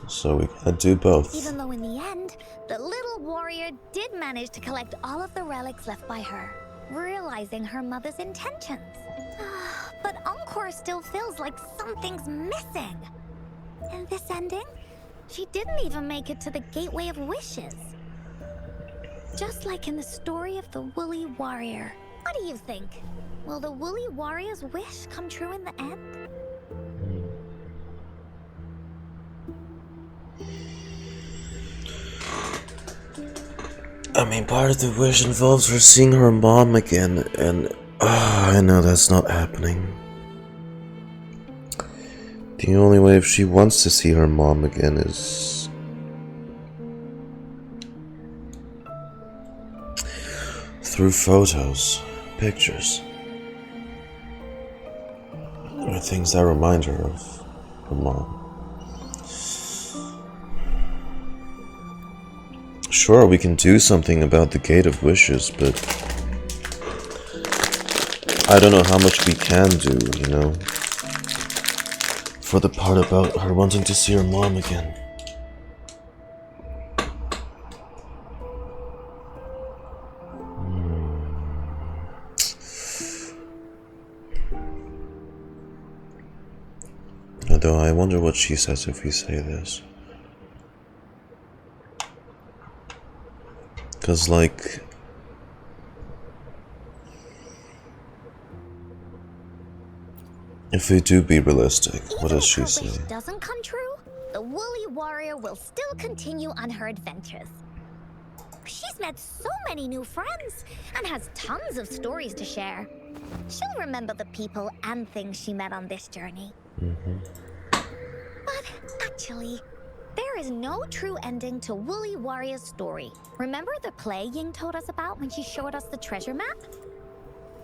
So we gotta do both. Even though in the end, the little warrior did manage to collect all of the relics left by her, realizing her mother's intentions. But Encore still feels like something's missing. In this ending, she didn't even make it to the Gateway of Wishes. Just like in the story of the Woolly Warrior. What do you think? Will the Woolly Warrior's wish come true in the end? I mean, part of the wish involves her seeing her mom again, and I know that's not happening. The only way if she wants to see her mom again is through photos, pictures, or things that remind her of her mom. Sure, we can do something about the Gate of Wishes, but I don't know how much we can do, you know, for the part about her wanting to see her mom again. Although I wonder what she says if we say this. Cause like, if we do be realistic, what does she say? Even if her wish doesn't come true, the Woolly Warrior will still continue on her adventures. She's met so many new friends and has tons of stories to share. She'll remember the people and things she met on this journey. But actually, there is no true ending to Woolly Warrior's story. Remember the play Ying told us about when she showed us the treasure map?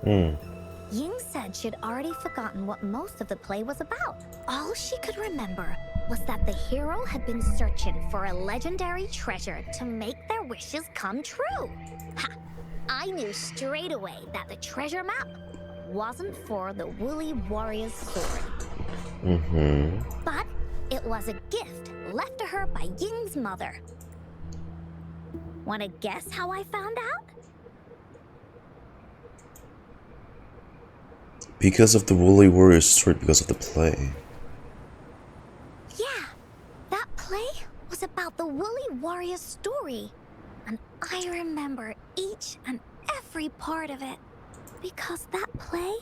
Ying said she'd already forgotten what most of the play was about. All she could remember was that the hero had been searching for a legendary treasure to make their wishes come true. Ha! I knew straight away that the treasure map wasn't for the Woolly Warrior's story. But it was a gift left to her by Ying's mother. Wanna guess how I found out? Because of the Woolly Warrior's story, because of the play. Yeah, that play was about the Woolly Warrior's story. And I remember each and every part of it. Because that play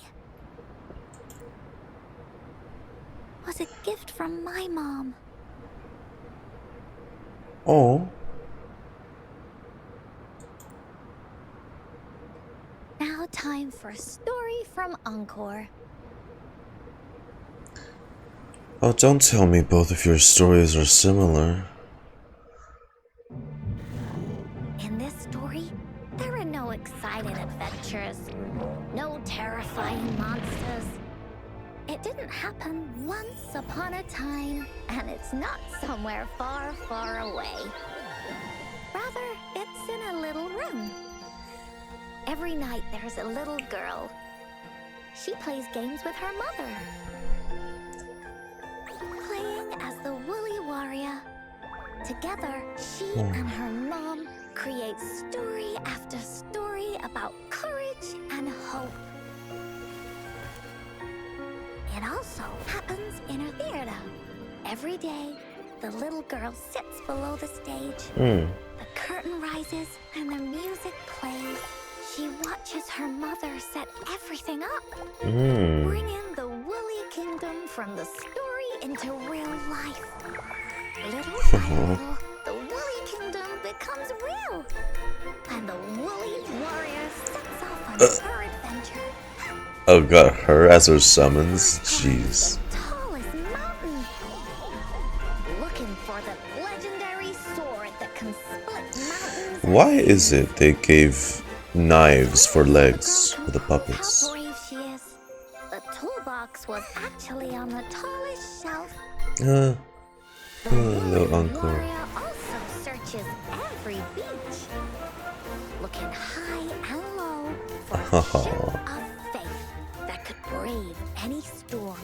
was a gift from my mom. Oh. Now time for a story from Encore. Oh, don't tell me both of your stories are similar. In this story, there are no exciting adventures, no terrifying monsters. It didn't happen once upon a time, and it's not somewhere far, far away. Rather, it's in a little room. Every night there's a little girl. She plays games with her mother. Playing as the Woolly Warrior. Together, she and her mom create story after story about courage and hope. It also happens in a theater. Every day, the little girl sits below the stage. The curtain rises and the music plays. She watches her mother set everything up, bringing the Woolly Kingdom from the story into real life. Little by little, the Woolly Kingdom becomes real, and the Woolly Warrior sets off on her adventure. Oh god, her as her summons? Jeez. The tallest mountain. Why is it they gave knives for legs for the puppets? How brave she is. The toolbox was actually on the tallest shelf. Little Encore. Warrior also searches every beach, looking high and low for a ship of faith that could brave any storm.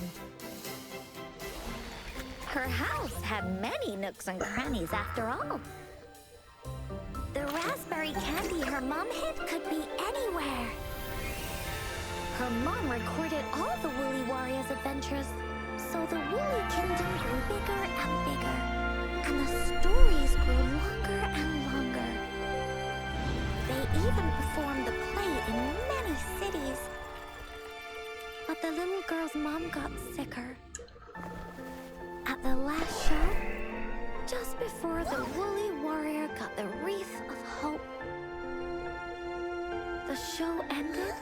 Her house had many nooks and crannies after all. The raspberry candy her mom hid could be anywhere. Her mom recorded all the Woolly Warriors' adventures, so the Woolly Kingdom grew bigger and bigger, and the stories grew longer and longer. They even performed the play in many cities. But the little girl's mom got sicker. At the last show, just before the Woolly Warrior got the Wreath of Hope, the show ended,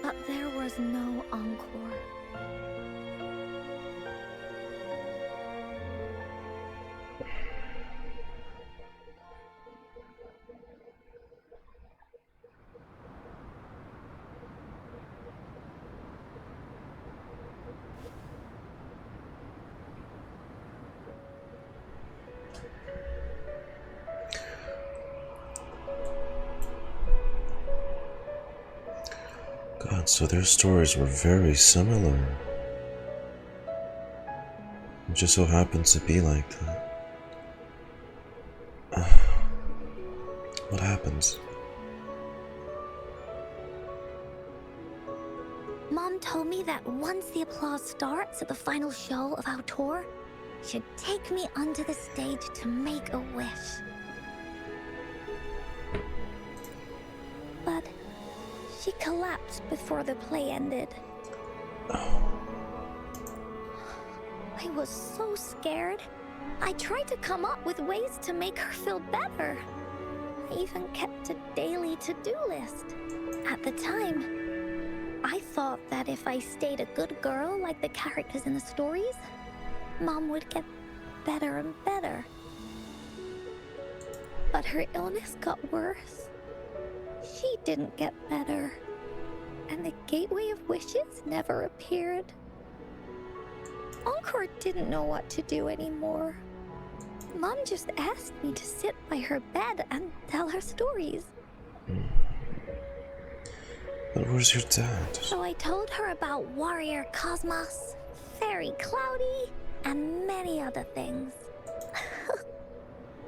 but there was no encore. God, so their stories were very similar. It just so happened to be like that. What happens? Mom told me that once the applause starts at the final show of our tour, she'd take me onto the stage to make a wish. But she collapsed before the play ended. I was so scared. I tried to come up with ways to make her feel better. I even kept a daily to-do list. At the time, I thought that if I stayed a good girl like the characters in the stories, Mom would get better and better. But her illness got worse. She didn't get better, and the Gateway of Wishes never appeared. Encore didn't know what to do anymore. Mom just asked me to sit by her bed and tell her stories. But where's your dad? So I told her about Warrior Cosmos, Fairy Cloudy, and many other things.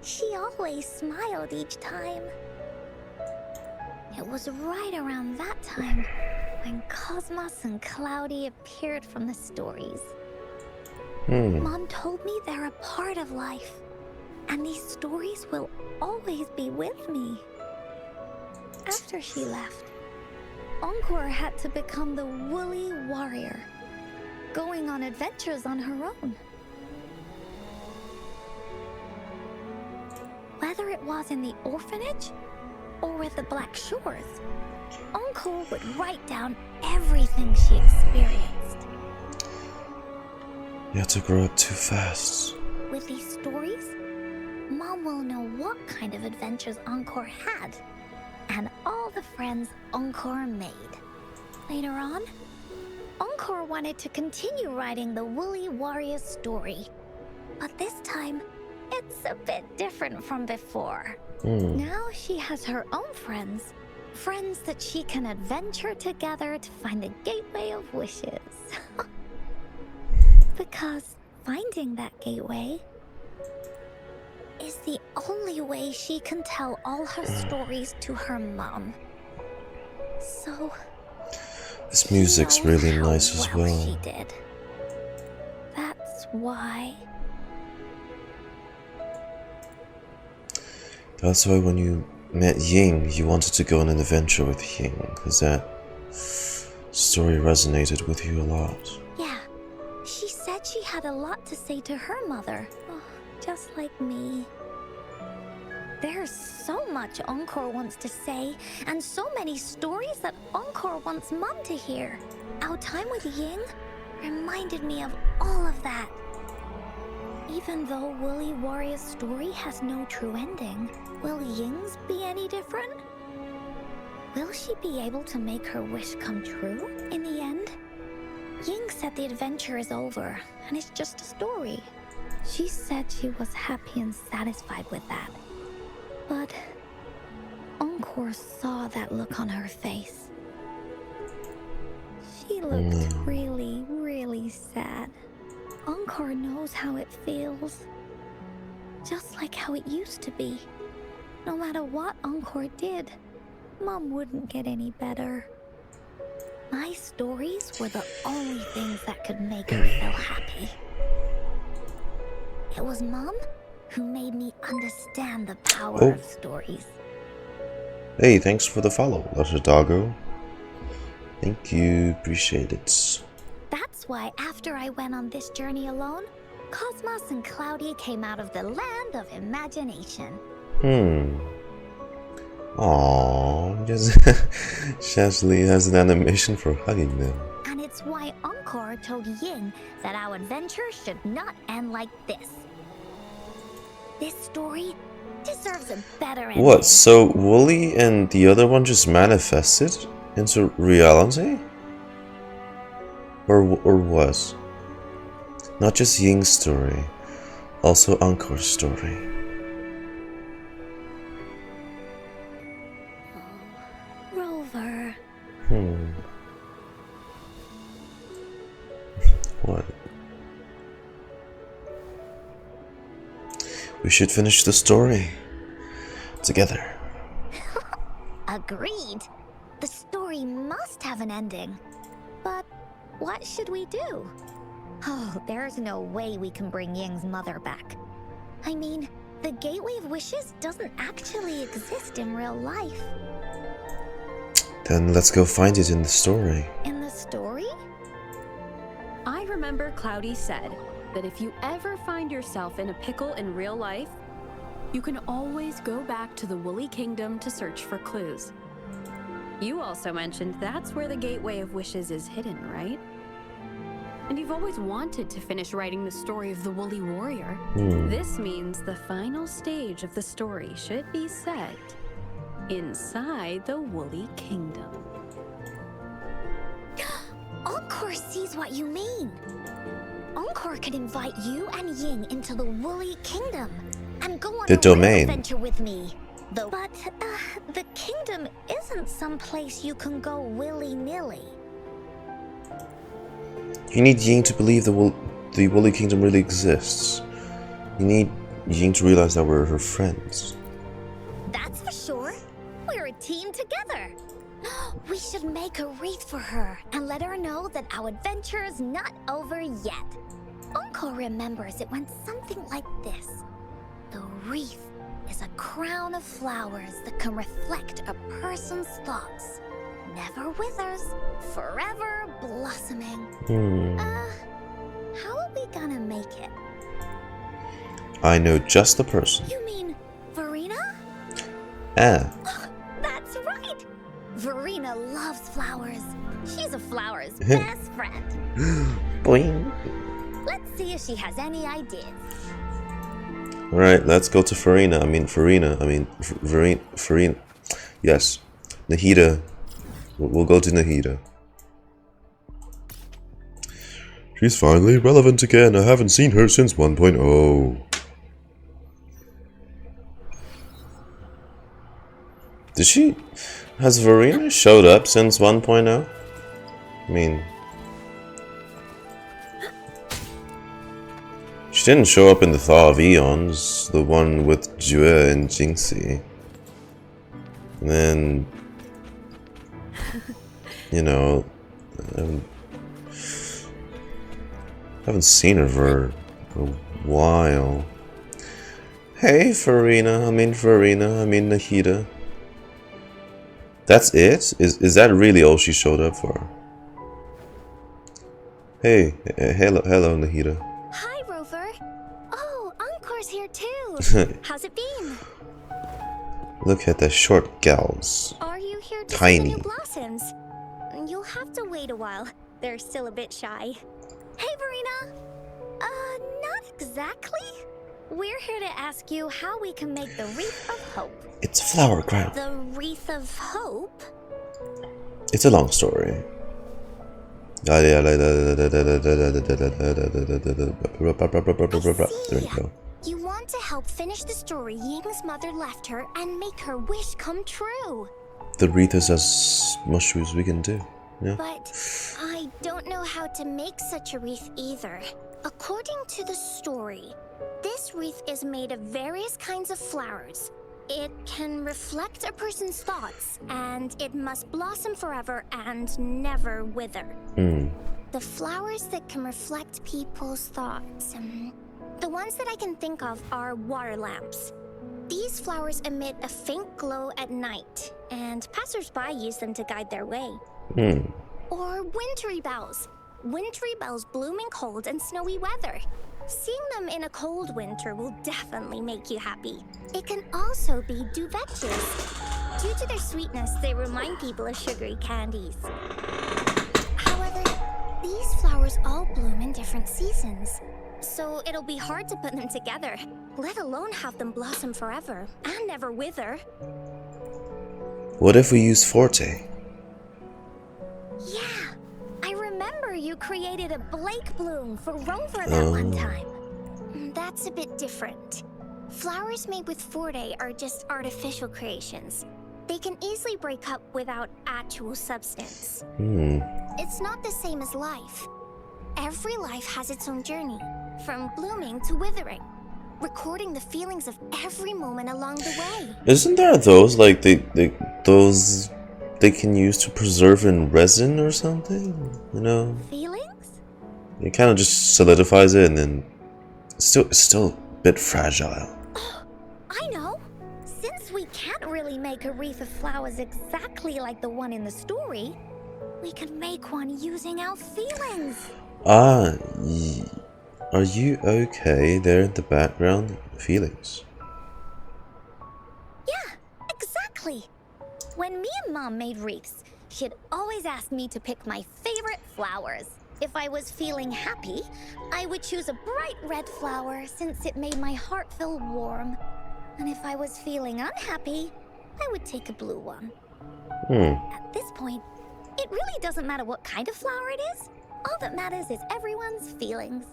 She always smiled each time. It was right around that time when Cosmos and Cloudy appeared from the stories. Mom told me they're a part of life, and these stories will always be with me. After she left, Encore had to become the Woolly Warrior, going on adventures on her own. Whether it was in the orphanage or with the Black Shores, Encore would write down everything she experienced. You had to grow up too fast. With these stories, Mom will know what kind of adventures Encore had, and all the friends Encore made. Later on, Encore wanted to continue writing the Woolly Warrior story, but this time, it's a bit different from before. Now she has her own friends that she can adventure together to find the Gateway of Wishes. Because finding that gateway is the only way she can tell all her stories to her mom. So this music's really nice as well. She did. That's why. That's why when you met Ying, you wanted to go on an adventure with Ying, because that story resonated with you a lot. Yeah, she said she had a lot to say to her mother, just like me. There's so much Encore wants to say, and so many stories that Encore wants Mom to hear. Our time with Ying reminded me of all of that. Even though Woolly Warrior's story has no true ending, will Ying's be any different? Will she be able to make her wish come true in the end? Ying said the adventure is over, and it's just a story. She said she was happy and satisfied with that. But Encore saw that look on her face. She looked really, really sad. Encore knows how it feels. Just like how it used to be. No matter what Encore did, Mom wouldn't get any better. My stories were the only things that could make her feel happy. It was Mom who made me understand the power of stories. Hey, thanks for the follow, Lotta Doggo. Thank you, appreciate it. That's why after I went on this journey alone, Cosmos and Cloudy came out of the land of imagination. Aww, Shashley has an animation for hugging them. And it's why Encore told Ying that our adventure should not end like this. This story deserves a better ending. What, so Woolly and the other one just manifested into reality? Or was? Not just Ying's story, also Encore's story. Rover. What? We should finish the story together. Agreed. The story must have an ending. But what should we do? Oh, there's no way we can bring Ying's mother back. I mean, the Gateway of Wishes doesn't actually exist in real life. Then let's go find it in the story. In the story? I remember Cloudy said that if you ever find yourself in a pickle in real life, you can always go back to the Woolly Kingdom to search for clues. You also mentioned that's where the Gateway of Wishes is hidden, right? And you've always wanted to finish writing the story of the Woolly Warrior. This means the final stage of the story should be set inside the Woolly Kingdom. Encore sees what you mean. Encore could invite you and Ying into the Woolly Kingdom and go on The a domain. adventure with me. But the kingdom isn't some place you can go willy-nilly. You need Ying to believe the Woolly Kingdom really exists. You need Ying to realize that we're her friends. That's for sure. We're a team together. We should make a wreath for her and let her know that our adventure is not over yet. Encore remembers it went something like this. The wreath is a crown of flowers that can reflect a person's thoughts. Never withers, forever blossoming. How are we gonna make it? I know just the person. You mean Verina? That's right! Verina loves flowers. She's a flower's best friend. Boing. Let's see if she has any ideas. Alright, let's go to Furina. Verina. Yes. Nahida. We'll go to Nahida. She's finally relevant again. I haven't seen her since 1.0. Did she? Has Verina showed up since 1.0? I mean, she didn't show up in the Thaw of Eons, the one with Jue and Jinxie. And then, you know, I haven't seen her for a while. Hey, Verina, Nahida. That's it? Is that really all she showed up for? Hey, hello, Nahida. Hi, Rover. Oh, Encore's here too. How's it been? Look at the short gals. Are you here to Tiny. see the new blossoms? You'll have to wait a while. They're still a bit shy. Hey, Verina. Not exactly. We're here to ask you how we can make the Wreath of Hope. It's a flower crown. The Wreath of Hope? It's a long story. There we go. You want to help finish the story Ying's mother left her and make her wish come true. The wreath is as much as we can do. Yeah. But I don't know how to make such a wreath either. According to the story, this wreath is made of various kinds of flowers. It can reflect a person's thoughts, and it must blossom forever and never wither. The flowers that can reflect people's thoughts, the ones that I can think of are water lamps. These flowers emit a faint glow at night, and passers-by use them to guide their way. Or wintry bells. Wintry bells bloom in cold and snowy weather. Seeing them in a cold winter will definitely make you happy. It can also be duvetches. Due to their sweetness, they remind people of sugary candies. However, these flowers all bloom in different seasons, so it'll be hard to put them together, let alone have them blossom forever and never wither. What if we use Forte? Yeah, I remember you created a Blake bloom for Rover that one time. That's a bit different. Flowers made with Forte are just artificial creations. They can easily break up without actual substance. It's not the same as life. Every life has its own journey, from blooming to withering, recording the feelings of every moment along the way. Isn't there those like those they can use to preserve in resin or something? You know? Feelings? It kind of just solidifies it, and then it's still a bit fragile. I know. Since we can't really make a wreath of flowers exactly like the one in the story, we can make one using our feelings. Are you okay there in the background? Feelings. Yeah, exactly. When me and Mom made wreaths, she'd always ask me to pick my favorite flowers. If I was feeling happy, I would choose a bright red flower since it made my heart feel warm. And if I was feeling unhappy, I would take a blue one. At this point, it really doesn't matter what kind of flower it is. All that matters is everyone's feelings.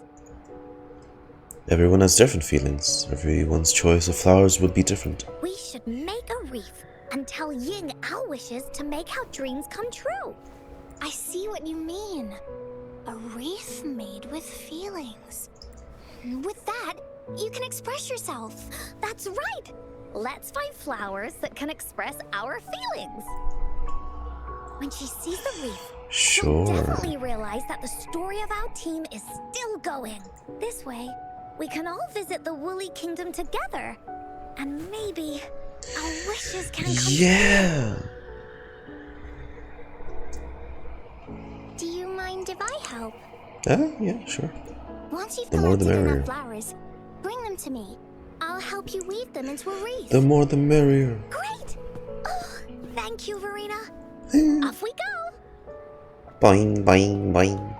Everyone has different feelings. Everyone's choice of flowers would be different. We should make a wreath and tell Ying our wishes to make our dreams come true. I see what you mean. A wreath made with feelings. With that, you can express yourself. That's right. Let's find flowers that can express our feelings. When she sees the wreath, she'll definitely realize that the story of our team is still going. This way, we can all visit the Woolly Kingdom together. And maybe our wishes can come true. Do you mind if I help? Yeah, sure. Once you've The more the collected merrier. enough flowers, bring them to me. I'll help you weave them into a wreath. The more the merrier. Great! Oh, thank you, Verina. Off we go! Boing, boing, boing.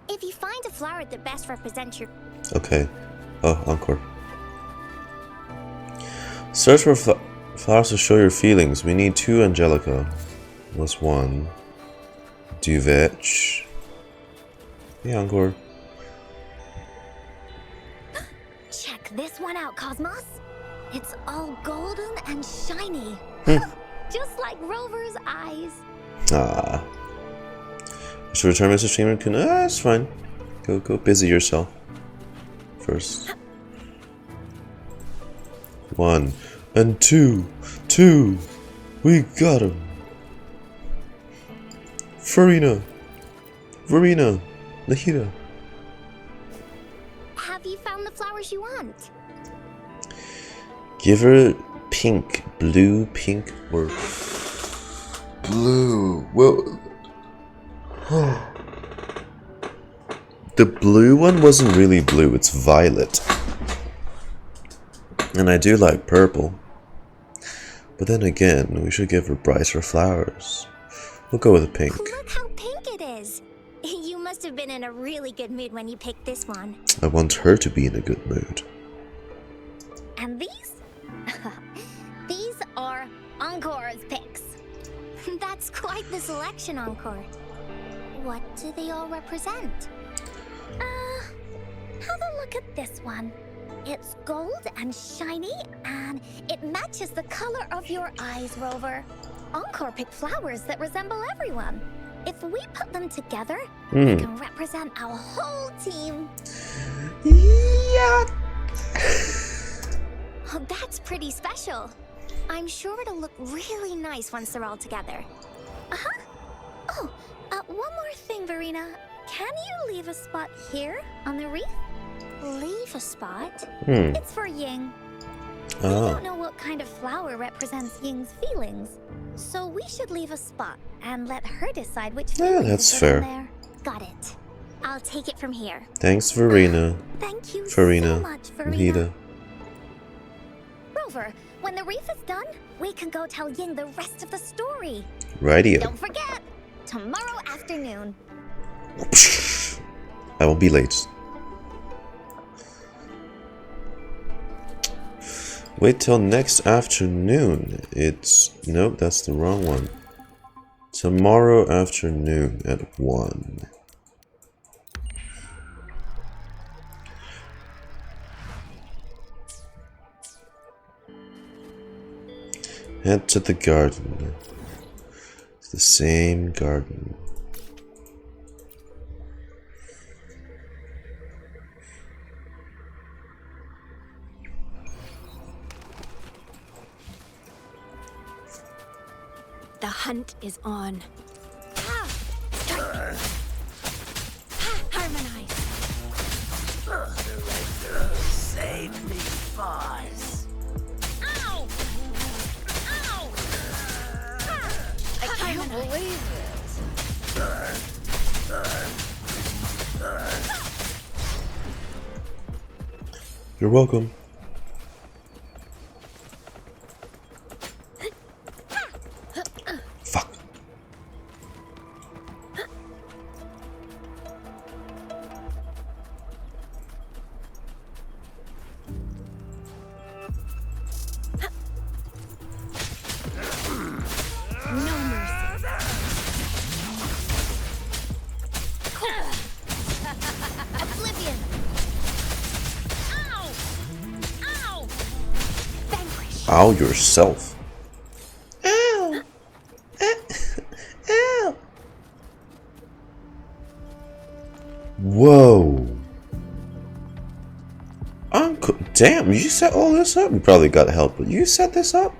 If you find a flower that best represents your... Okay. Oh, Encore. Search for flowers to show your feelings. We need 2 Angelica. Plus 1. Duvet. Yeah, Encore. Check this one out, Cosmos. It's all golden and shiny. Just like Rover's eyes. Ah. I should return Mr. Streamer. It's fine. Go busy yourself. First. 1 and 2. 2. We got him. Furina. Verina. Nahida. Have you found the flowers you want? Give her pink, blue, pink, or blue. Well, the blue one wasn't really blue, it's violet. And I do like purple. But then again, we should give her brighter flowers. We'll go with the pink. Look how pink it is. You must have been in a really good mood when you picked this one. I want her to be in a good mood. And these? These are Encore's picks. That's quite the selection, Encore. What do they all represent? Have a look at this one. It's gold and shiny, and it matches the color of your eyes, Rover. Encore picked flowers that resemble everyone. If we put them together, we can represent our whole team. Yeah. Oh, that's pretty special. I'm sure it'll look really nice once they're all together. Oh, one more thing, Verina. Can you leave a spot here on the wreath? Leave a spot? It's for Ying. We don't know what kind of flower represents Ying's feelings, so we should leave a spot and let her decide which feelings that's go in fair. there. Got it. I'll take it from here. Thanks, Verina. Thank you Furina. so much, Verina. Nahida. Rover, when the wreath is done, we can go tell Ying the rest of the story. Radio. Don't forget, tomorrow afternoon. I will be late. Wait till next afternoon. It's... Nope, that's the wrong one. Tomorrow afternoon at 1. Head to the garden. It's the same garden. The hunt is on. Harmonize. Save me, boss. Ow! Ow! I can't believe You're welcome. Fuck. No mercy. Oblivion! Ow! Ow! Vanquish. Ow yourself. Ow! Ow! Whoa. Uncle, damn, you set all this up? You probably got help, but you set this up?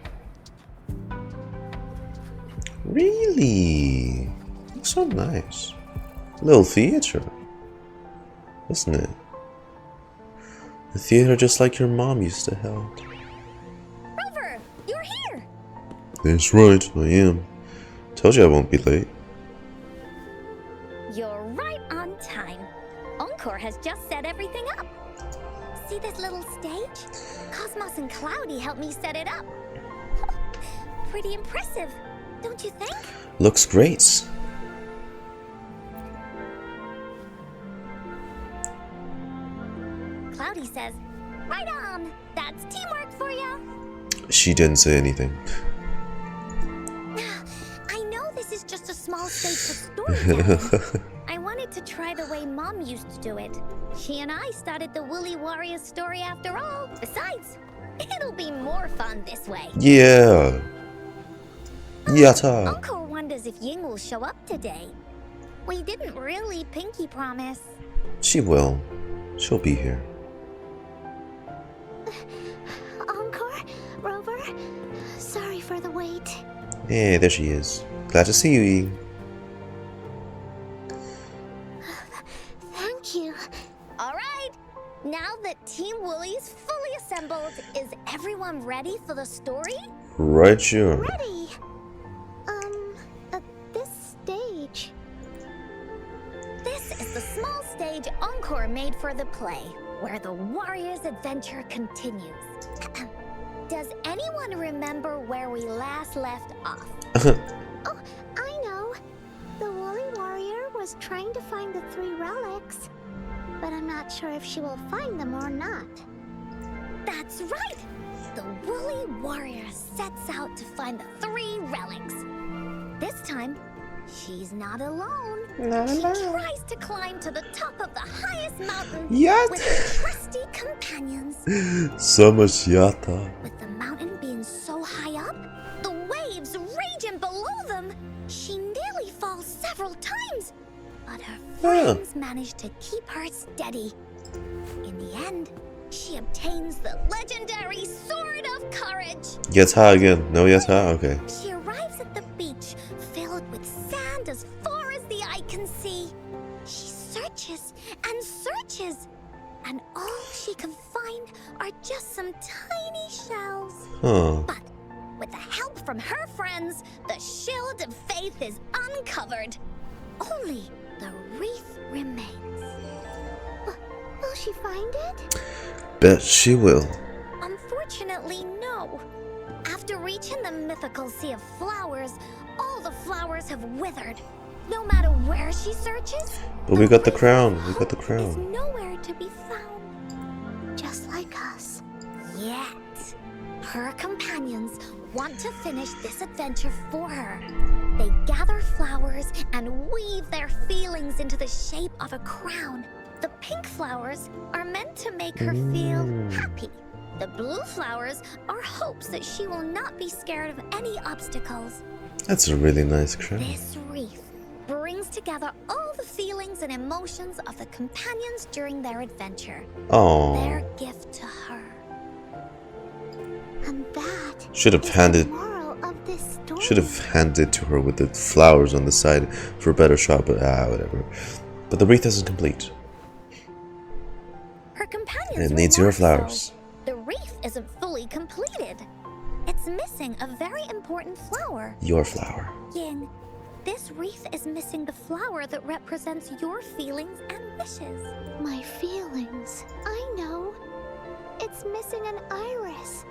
Really? Looks so nice. Little theater. Isn't it? The theater just like your mom used to have. Rover, you're here! That's right, I am. Told you I won't be late. You're right on time. Encore has just set everything up. See this little stage? Cosmos and Cloudy helped me set it up. Pretty impressive, don't you think? Looks great. Cloudy says, right on! That's teamwork for you! She didn't say anything. I know this is just a small stage for storytelling. I wanted to try the way Mom used to do it. She and I started the Woolly Warrior story after all. Besides, it'll be more fun this way. Yeah. Yatta. Encore wonders if Ying will show up today. We didn't really pinky promise. She will. She'll be here. Encore? Rover? Sorry for the wait. Hey, there she is. Glad to see you, Ying. Thank you. All right. Now that Team Woolly's fully assembled, is everyone ready for the story? Right, sure. Ready? This stage. This is the small stage Encore made for the play, where the warrior's adventure continues. Does anyone remember where we last left off? Oh, I know. was trying to find the 3 relics, but I'm not sure if she will find them or not. That's right! The Woolly Warrior sets out to find the 3 relics. This time, she's not alone. She tries to climb to the top of the highest mountain Yatta. with her trusty companions. So much yatta. With the mountain being so high up, the waves raging below them, she nearly falls several times. But her friends manage to keep her steady. In the end, she obtains the legendary Sword of Courage. Yatta again. No yatta? Okay. She arrives at the beach filled with sand as far as the eye can see. She searches and searches, and all she can find are just some tiny shells. Huh. But with the help from her friends, the Shield of Faith is uncovered. Only the wreath remains. Will she find it? Bet she will. Unfortunately, no. After reaching the mythical Sea of Flowers, all the flowers have withered. No matter where she searches, But we got the crown. We got the is crown. nowhere to be found. Just like us. Yet, her companions want to finish this adventure for her. They gather flowers and weave their feelings into the shape of a crown. The pink flowers are meant to make her feel happy. The blue flowers are hopes that she will not be scared of any obstacles. That's a really nice crown. This wreath brings together all the feelings and emotions of the companions during their adventure. Oh. Their gift to her. And that Should have is handed. the moral of this story. Should have handed it to her with the flowers on the side for a better shot, but whatever. But the wreath isn't complete. Her companions And it needs your remark so. flowers. The wreath isn't fully completed. It's missing a very important flower. Your flower. Ying, this wreath is missing the flower that represents your feelings and wishes. My feelings. I know. It's missing an iris.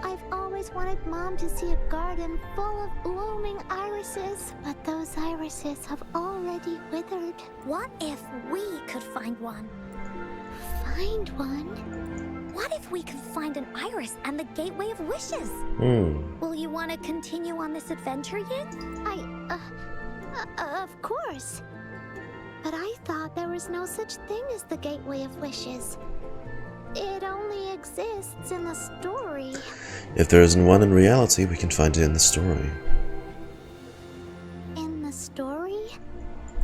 I've always wanted Mom to see a garden full of blooming irises, but those irises have already withered. What if we could find one? Find one? What if we could find an iris and the Gateway of Wishes? Will you want to continue on this adventure, Ying? Of course. But I thought there was no such thing as the Gateway of Wishes. It only exists in the story. If there isn't one in reality, we can find it in the story. In the story?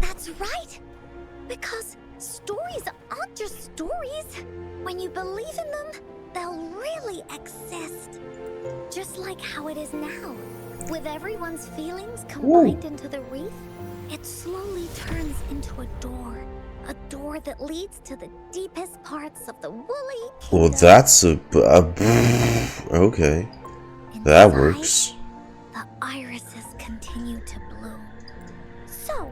That's right! Because stories aren't just stories. When you believe in them, they'll really exist. Just like how it is now. With everyone's feelings combined into the wreath, it slowly turns into a door. A door that leads to the deepest parts of the Woolly Kingdom. Well, that's okay. That works. The irises continue to bloom. So,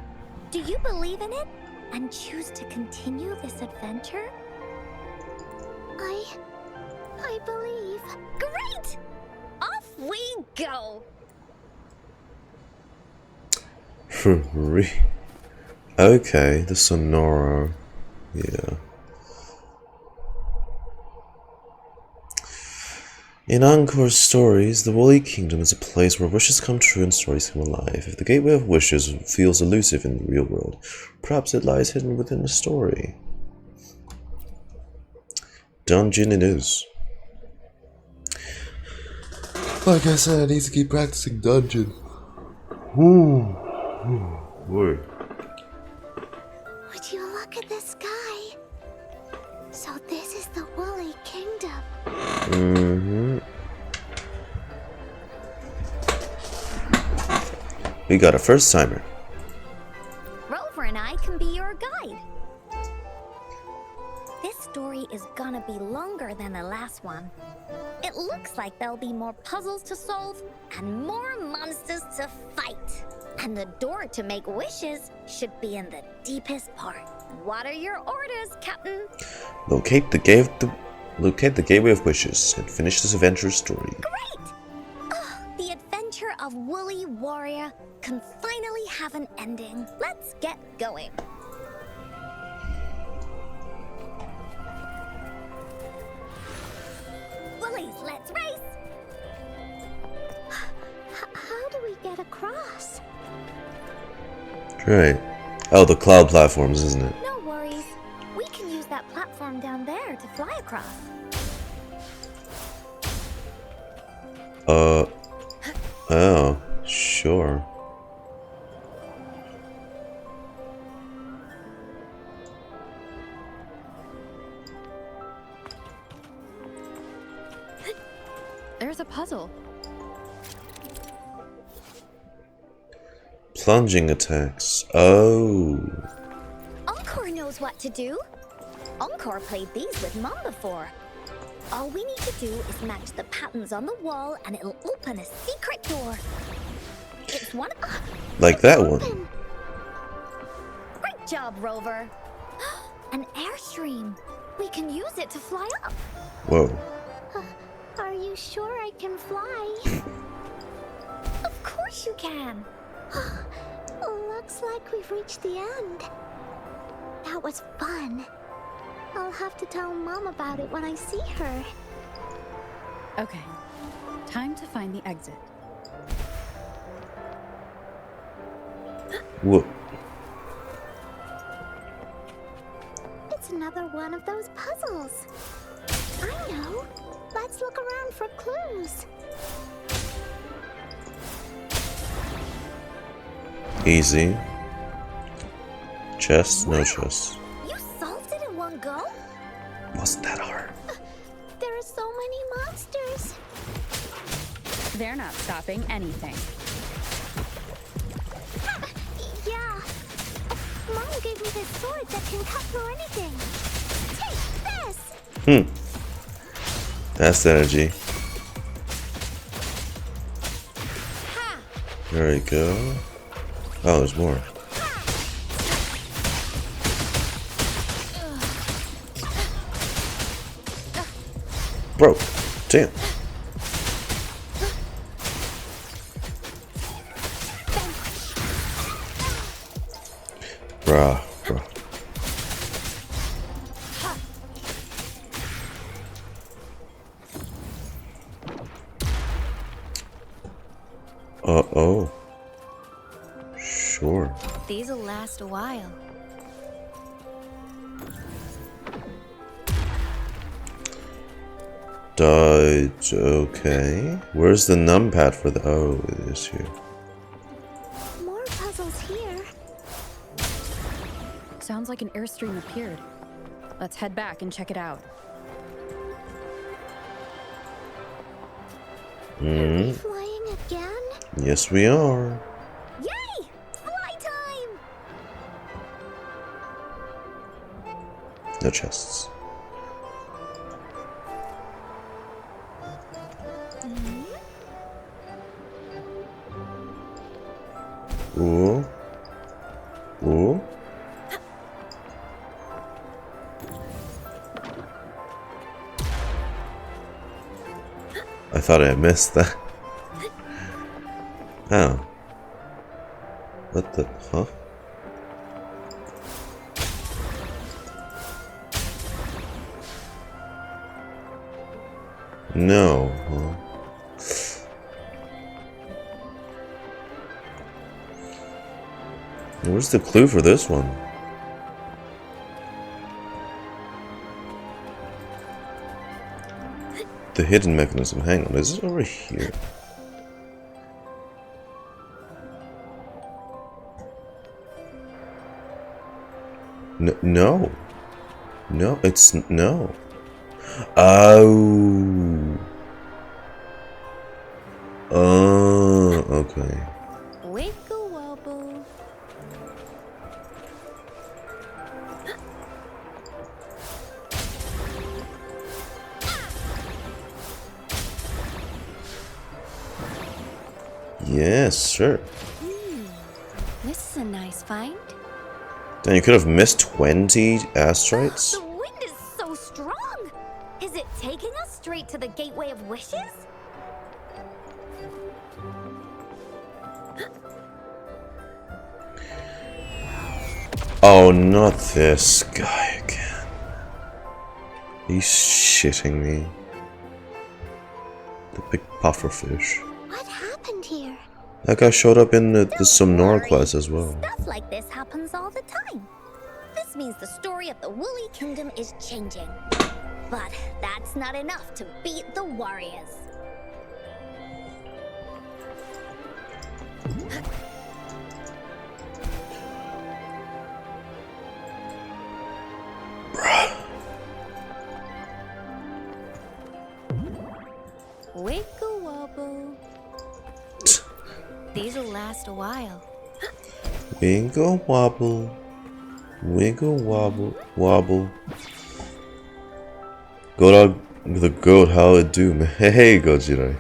do you believe in it and choose to continue this adventure? I believe. Great! Off we go! Okay, the Sonora. Yeah. In Encore stories, the Woolly Kingdom is a place where wishes come true and stories come alive. If the Gateway of Wishes feels elusive in the real world, perhaps it lies hidden within the story. Dungeon it is. Like I said, I need to keep practicing dungeon. Word. Would you look at the sky? So this is the Woolly Kingdom. We got a first timer. Rover and I can be your guide. This story is gonna be longer than the last one. It looks like there'll be more puzzles to solve and more monsters to fight. And the door to make wishes should be in the deepest part. What are your orders, Captain? Locate the Gateway of Wishes and finish this adventure story. Great! Oh, the adventure of Woolly Warrior can finally have an ending. Let's get going. Woolies, let's race! How do we get across? Right. Oh, the cloud platforms, isn't it? No worries. We can use that platform down there to fly across. Oh, sure. There's a puzzle. Plunging attacks. Oh. Encore knows what to do. Encore played these with Mom before. All we need to do is match the patterns on the wall and it'll open a secret door. It's one of Like that one. Great job, Rover. An airstream. We can use it to fly up. Whoa. Are you sure I can fly? Of course you can. Looks like we've reached the end. That was fun. I'll have to tell Mom about it when I see her. Okay, time to find the exit. Whoa. It's another one of those puzzles. I know. Let's look around for clues. Easy. Chest, no chest. You solved it in one go? Wasn't that hard? There are so many monsters. They're not stopping anything. Yeah. Mom gave me this sword that can cut through anything. Take this! That's energy. There we go. Oh, there's more. Bro, damn. Bruh. Uh-oh. Sure. These'll last a while. Okay. Where's the numpad for the... Oh, it is here. More puzzles here. Sounds like an airstream appeared. Let's head back and check it out. Are we flying again? Yes, we are. Yay! Fly time! No chests. Ooh. Ooh. I thought I missed that. Oh. What the... Huh? No. Huh? Where's the clue for this one? The hidden mechanism. Hang on, is it over here? No. No, it's... No. Oh. Oh, okay. Wiggle wobble. Yes, sure. This is a nice find. Then you could have missed 20 asteroids? The wind is so strong! Is it taking us straight to the Gateway of Wishes? Oh, not this guy again. He's shitting me. The big pufferfish. What happened here? That guy showed up in the Don't Somnor worry. quest as well. Stuff like this happens all the time. This means the story of the Woolly Kingdom is changing. But that's not enough to beat the warriors. Wiggle wobble. These'll last a while. Wiggle wobble. Wiggle wobble. Wobble. Go dog the goat, how it do? Hey, Gojira.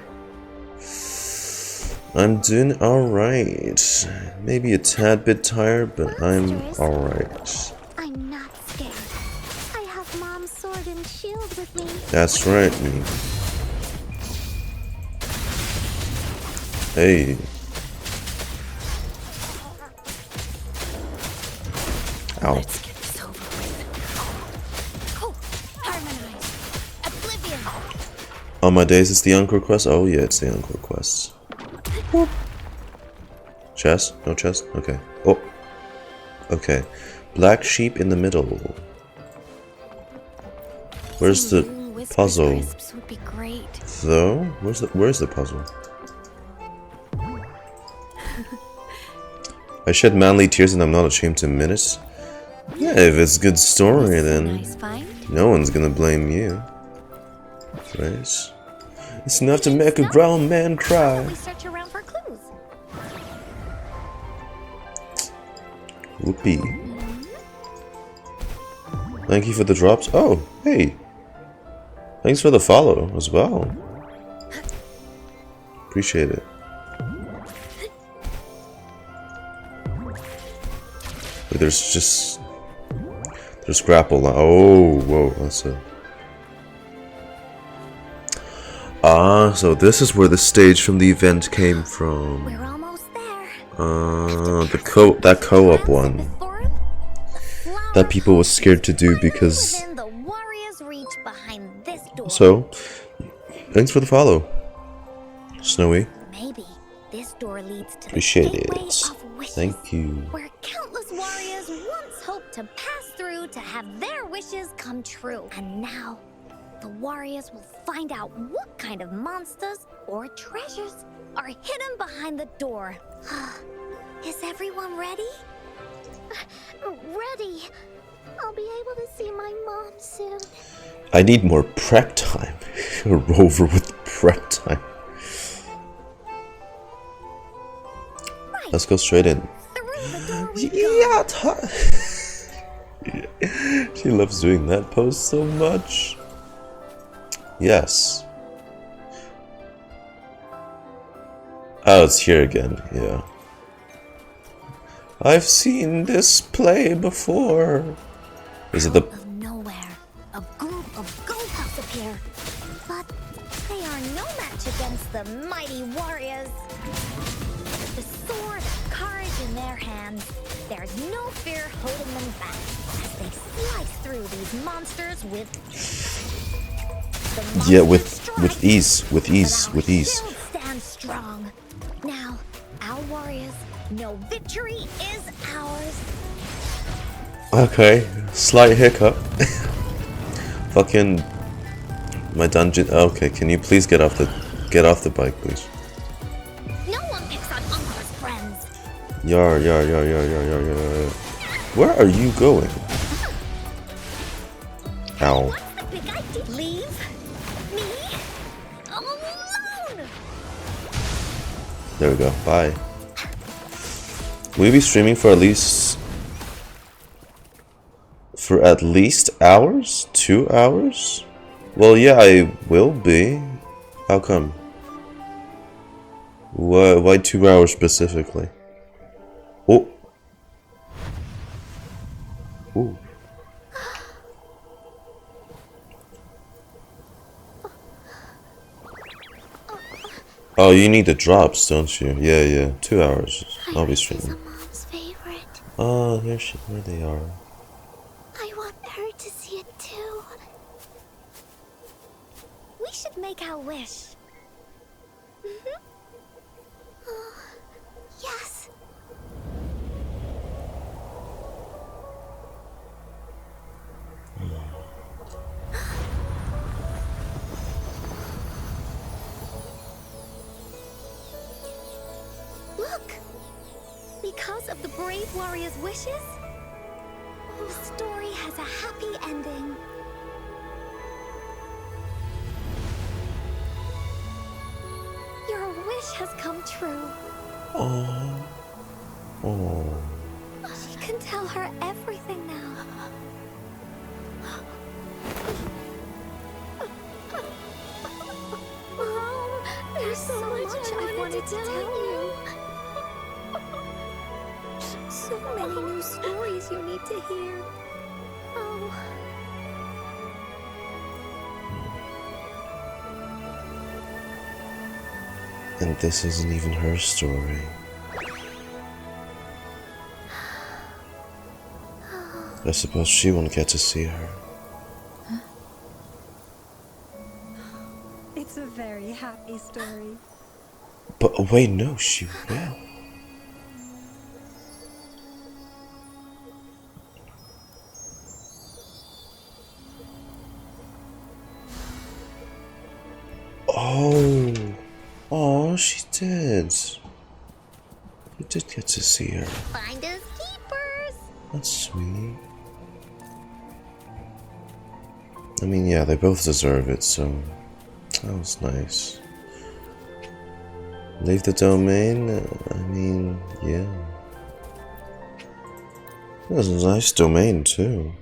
I'm doing alright. Maybe a tad bit tired, but I'm alright. I'm not scared. I have Mom's sword and shield with me. That's right, me. Hey. Ow. Let's get this over with. Oh, harmonize. Oblivion. On my days, it's the Encore quest? Oh, yeah, it's the Encore quest. Whoop. Chest? No chest? Okay. Oh. Okay. Black sheep in the middle. Where's the puzzle? Crisps would be great. Though? Where's the puzzle? I shed manly tears and I'm not ashamed to admit it. Yeah, if it's good story, then Nice find. no one's gonna blame you. Right? It's enough to make a grown man cry. We search around for clues. Whoopee. Thank you for the drops. Oh, hey. Thanks for the follow as well. Appreciate it. Wait, there's grapple. Oh, whoa, that's a... Ah, so this is where the stage from the event came from. We're almost there. That co-op one. That people was scared to do because... Within the warriors' reach behind this door. So, thanks for the follow, Snowy. Maybe this door leads to Appreciate the gateway it. of wishes, Thank you. where countless warriors once hoped to pass through to have their wishes come true. And now, the warriors will find out what kind of monsters or treasures are hidden behind the door. Is everyone ready? Ready. I'll be able to see my mom soon. I need more prep time. A rover with prep time. Right. Let's go straight in. Through the door we go. Yatta! She loves doing that pose so much. Yes. Oh, it's here again. Yeah. I've seen this play before. Is it the... Out of nowhere, a group of goldpuffs appear. But they are no match against the mighty warriors. The sword of courage in their hands, there's no fear holding them back as they slice through these monsters with... Yeah, with ease, with ease, with ease. Stand strong. Now, our warriors know victory is ours. Okay, slight hiccup. Fucking my dungeon. Okay, can you please get off the bike, please? No one picks on Encore's friends. Yar. Where are you going? Ow. What's the big idea? Leave me alone. There we go. Bye. Will you be streaming for at least hours? 2 hours? Well, yeah, I will be. How come? Why 2 hours specifically? Oh. Ooh. Oh, you need the drops, don't you? Yeah. 2 hours. I'll be streaming. Mom's favorite. Oh, here they are. I want her to see it too. We should make our wish. Oh, yes. Look! Because of the brave warrior's wishes, the story has a happy ending. Your wish has come true. Oh. Oh. She can tell her everything now. Mom, there's so much I wanted to tell you. So many new stories you need to hear. Oh. And this isn't even her story. I suppose she won't get to see her. It's a very happy story. But wait, no, she will. Oh. Oh, she did. You did get to see her. Finders keepers. That's sweet. I mean, yeah, they both deserve it, so that was nice. Leave the domain? I mean, yeah. That was a nice domain, too.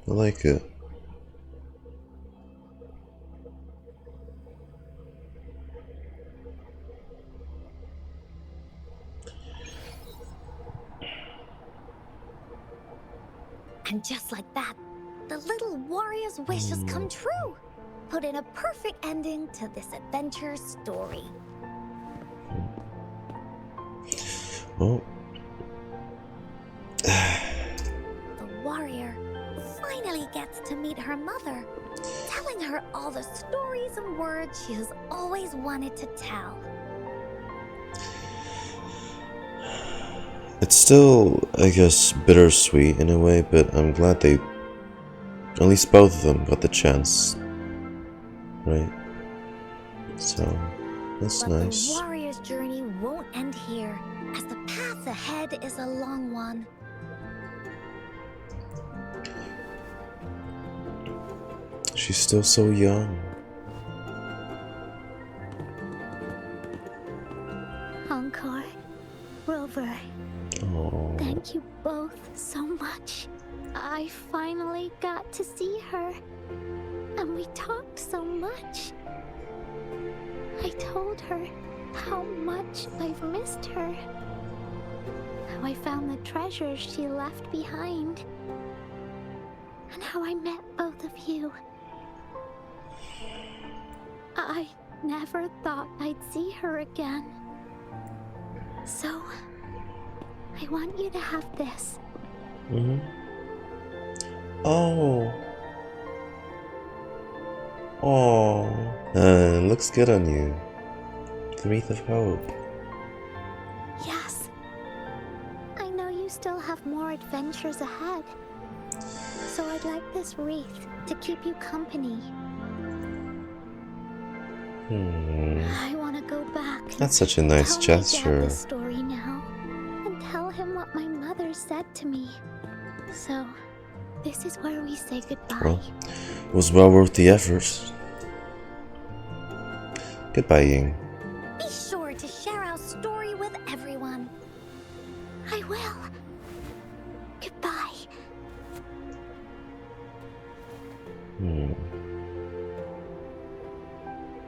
I like it. And just like that, the little warrior's wish has come true. Put in a perfect ending to this adventure story. Oh. The warrior finally gets to meet her mother, telling her all the stories and words she has always wanted to tell. It's still, I guess, bittersweet in a way, but I'm glad they, at least both of them, got the chance. Right? So, that's But nice. the warrior's journey won't end here, as the path ahead is a long one. She's still so young. Encore, Rover, Oh. thank you both so much. I finally got to see her, and we talked so much. I told her how much I've missed her, how I found the treasures she left behind, and how I met both of you. I never thought I'd see her again. So, I want you to have this. Mm-hmm. Oh. Oh. Looks good on you. The Wreath of Hope. Yes. I know you still have more adventures ahead. So I'd like this wreath to keep you company. I want to go back. That's such a nice tell my dad gesture. this story now, and tell him what my mother said to me. So, this is where we say goodbye. Well, it was well worth the effort. Goodbye, Ying. Be sure to share our story with everyone. I will. Goodbye.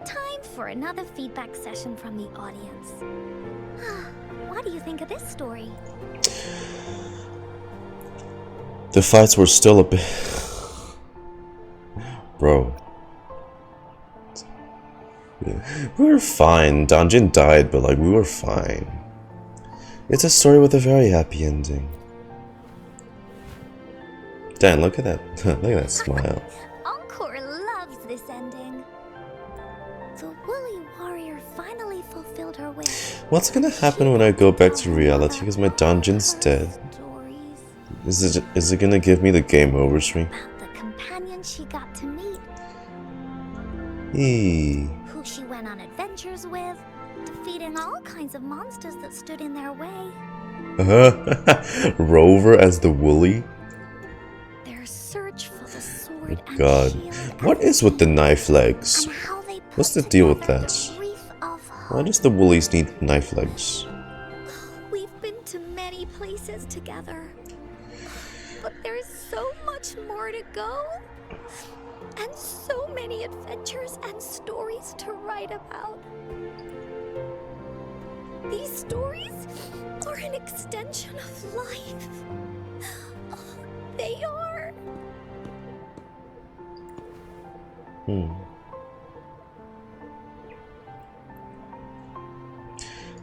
Time for another feedback session from the audience. What do you think of this story? The fights were still a bit... Bro. We were fine. Dungeon died, but like, we were fine. It's a story with a very happy ending. Dan, look at that. Look at that smile. Encore loves this ending. The woolly warrior finally fulfilled her wish. What's gonna happen when I go back to reality because my dungeon's dead? Stories Is it gonna give me the game over screen? about the companion she got to meet, Eee. who she went on adventures with, defeating all kinds of monsters that stood in their way. Rover as the woolly? Their search for the sword and God. shield, What is with the knife legs? and how they put What's the deal with together that? the wreath of Why hope. does the woolies need knife legs? We've been to many places together, but there's so much more to go, and so many adventures and stories to write about. These stories are an extension of life. Oh, they are.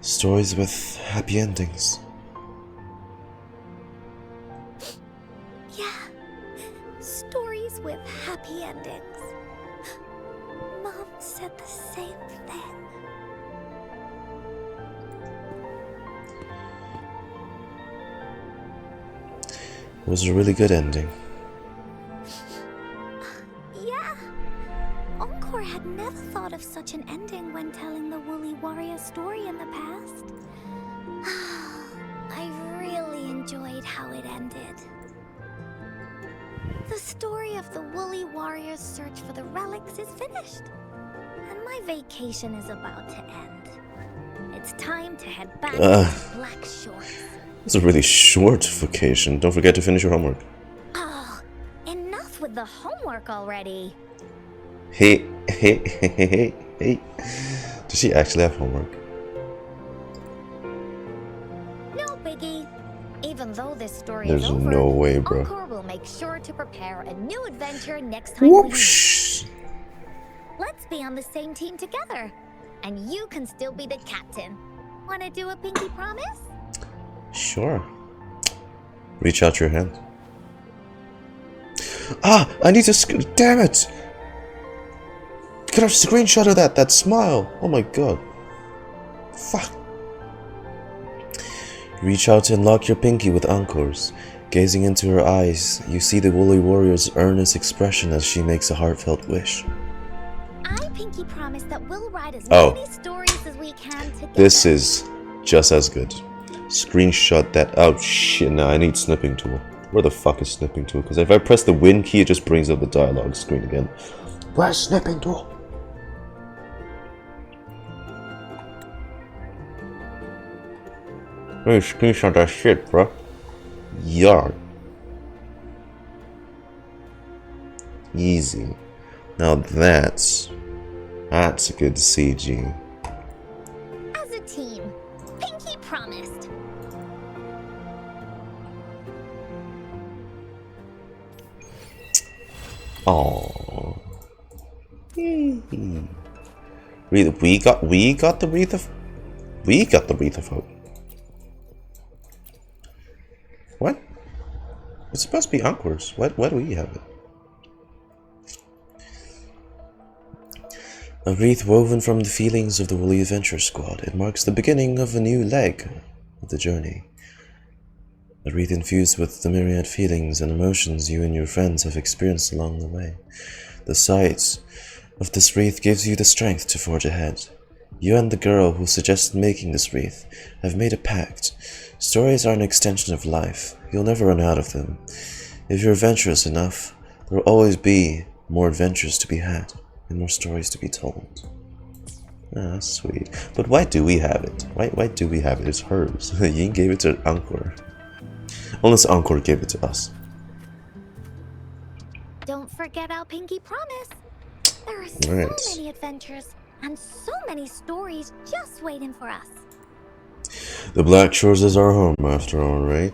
Stories with happy endings. Yeah, stories with happy endings. Mom said the same thing. It was a really good ending. Yeah. Encore had never thought of such an ending when telling the woolly warrior story in the past. I really enjoyed how it ended. The story of the woolly warrior's search for the relics is finished, and my vacation is about to end. It's time to head back to Black Shores. It's a really short vacation. Don't forget to finish your homework. Oh, enough with the homework already. Hey. Does she actually have homework? No biggie. Even though this story There's is over, no way, bro. Encore will make sure to prepare a new adventure next time we meet. Whoosh. Let's be on the same team together. And you can still be the captain. Wanna do a pinky promise? Sure. Reach out your hand. Ah! I need to damn it! Could have screenshot of that smile! Oh my god. Fuck. Reach out and lock your pinky with Encore's. Gazing into her eyes, you see the woolly warrior's earnest expression as she makes a heartfelt wish. I pinky promise that we'll write as Oh. many stories as we can together. This is just as good. Screenshot that. Oh shit, now I need snipping tool. Where the fuck is snipping tool? Because if I press the win key, it just brings up the dialogue screen again. Where's snipping tool? Hey, screenshot that shit, bro. Yeah. Easy. Now that's a good CG. As a team, pinky promised. Oh. We got the wreath of hope. What? It's supposed to be Encore's. Why do we have it? A wreath woven from the feelings of the Woolly Adventure Squad. It marks the beginning of a new leg of the journey. A wreath infused with the myriad feelings and emotions you and your friends have experienced along the way. The sight of this wreath gives you the strength to forge ahead. You and the girl who suggested making this wreath have made a pact. Stories are an extension of life. You'll never run out of them. If you're adventurous enough, there will always be more adventures to be had and more stories to be told. Ah, sweet. But why do we have it? Why do we have it? It's hers. Ying gave it to Encore. Unless Encore gave it to us. Don't forget our pinky promise. There are Right. so many adventures and so many stories just waiting for us. The Black Shores is our home after all, right?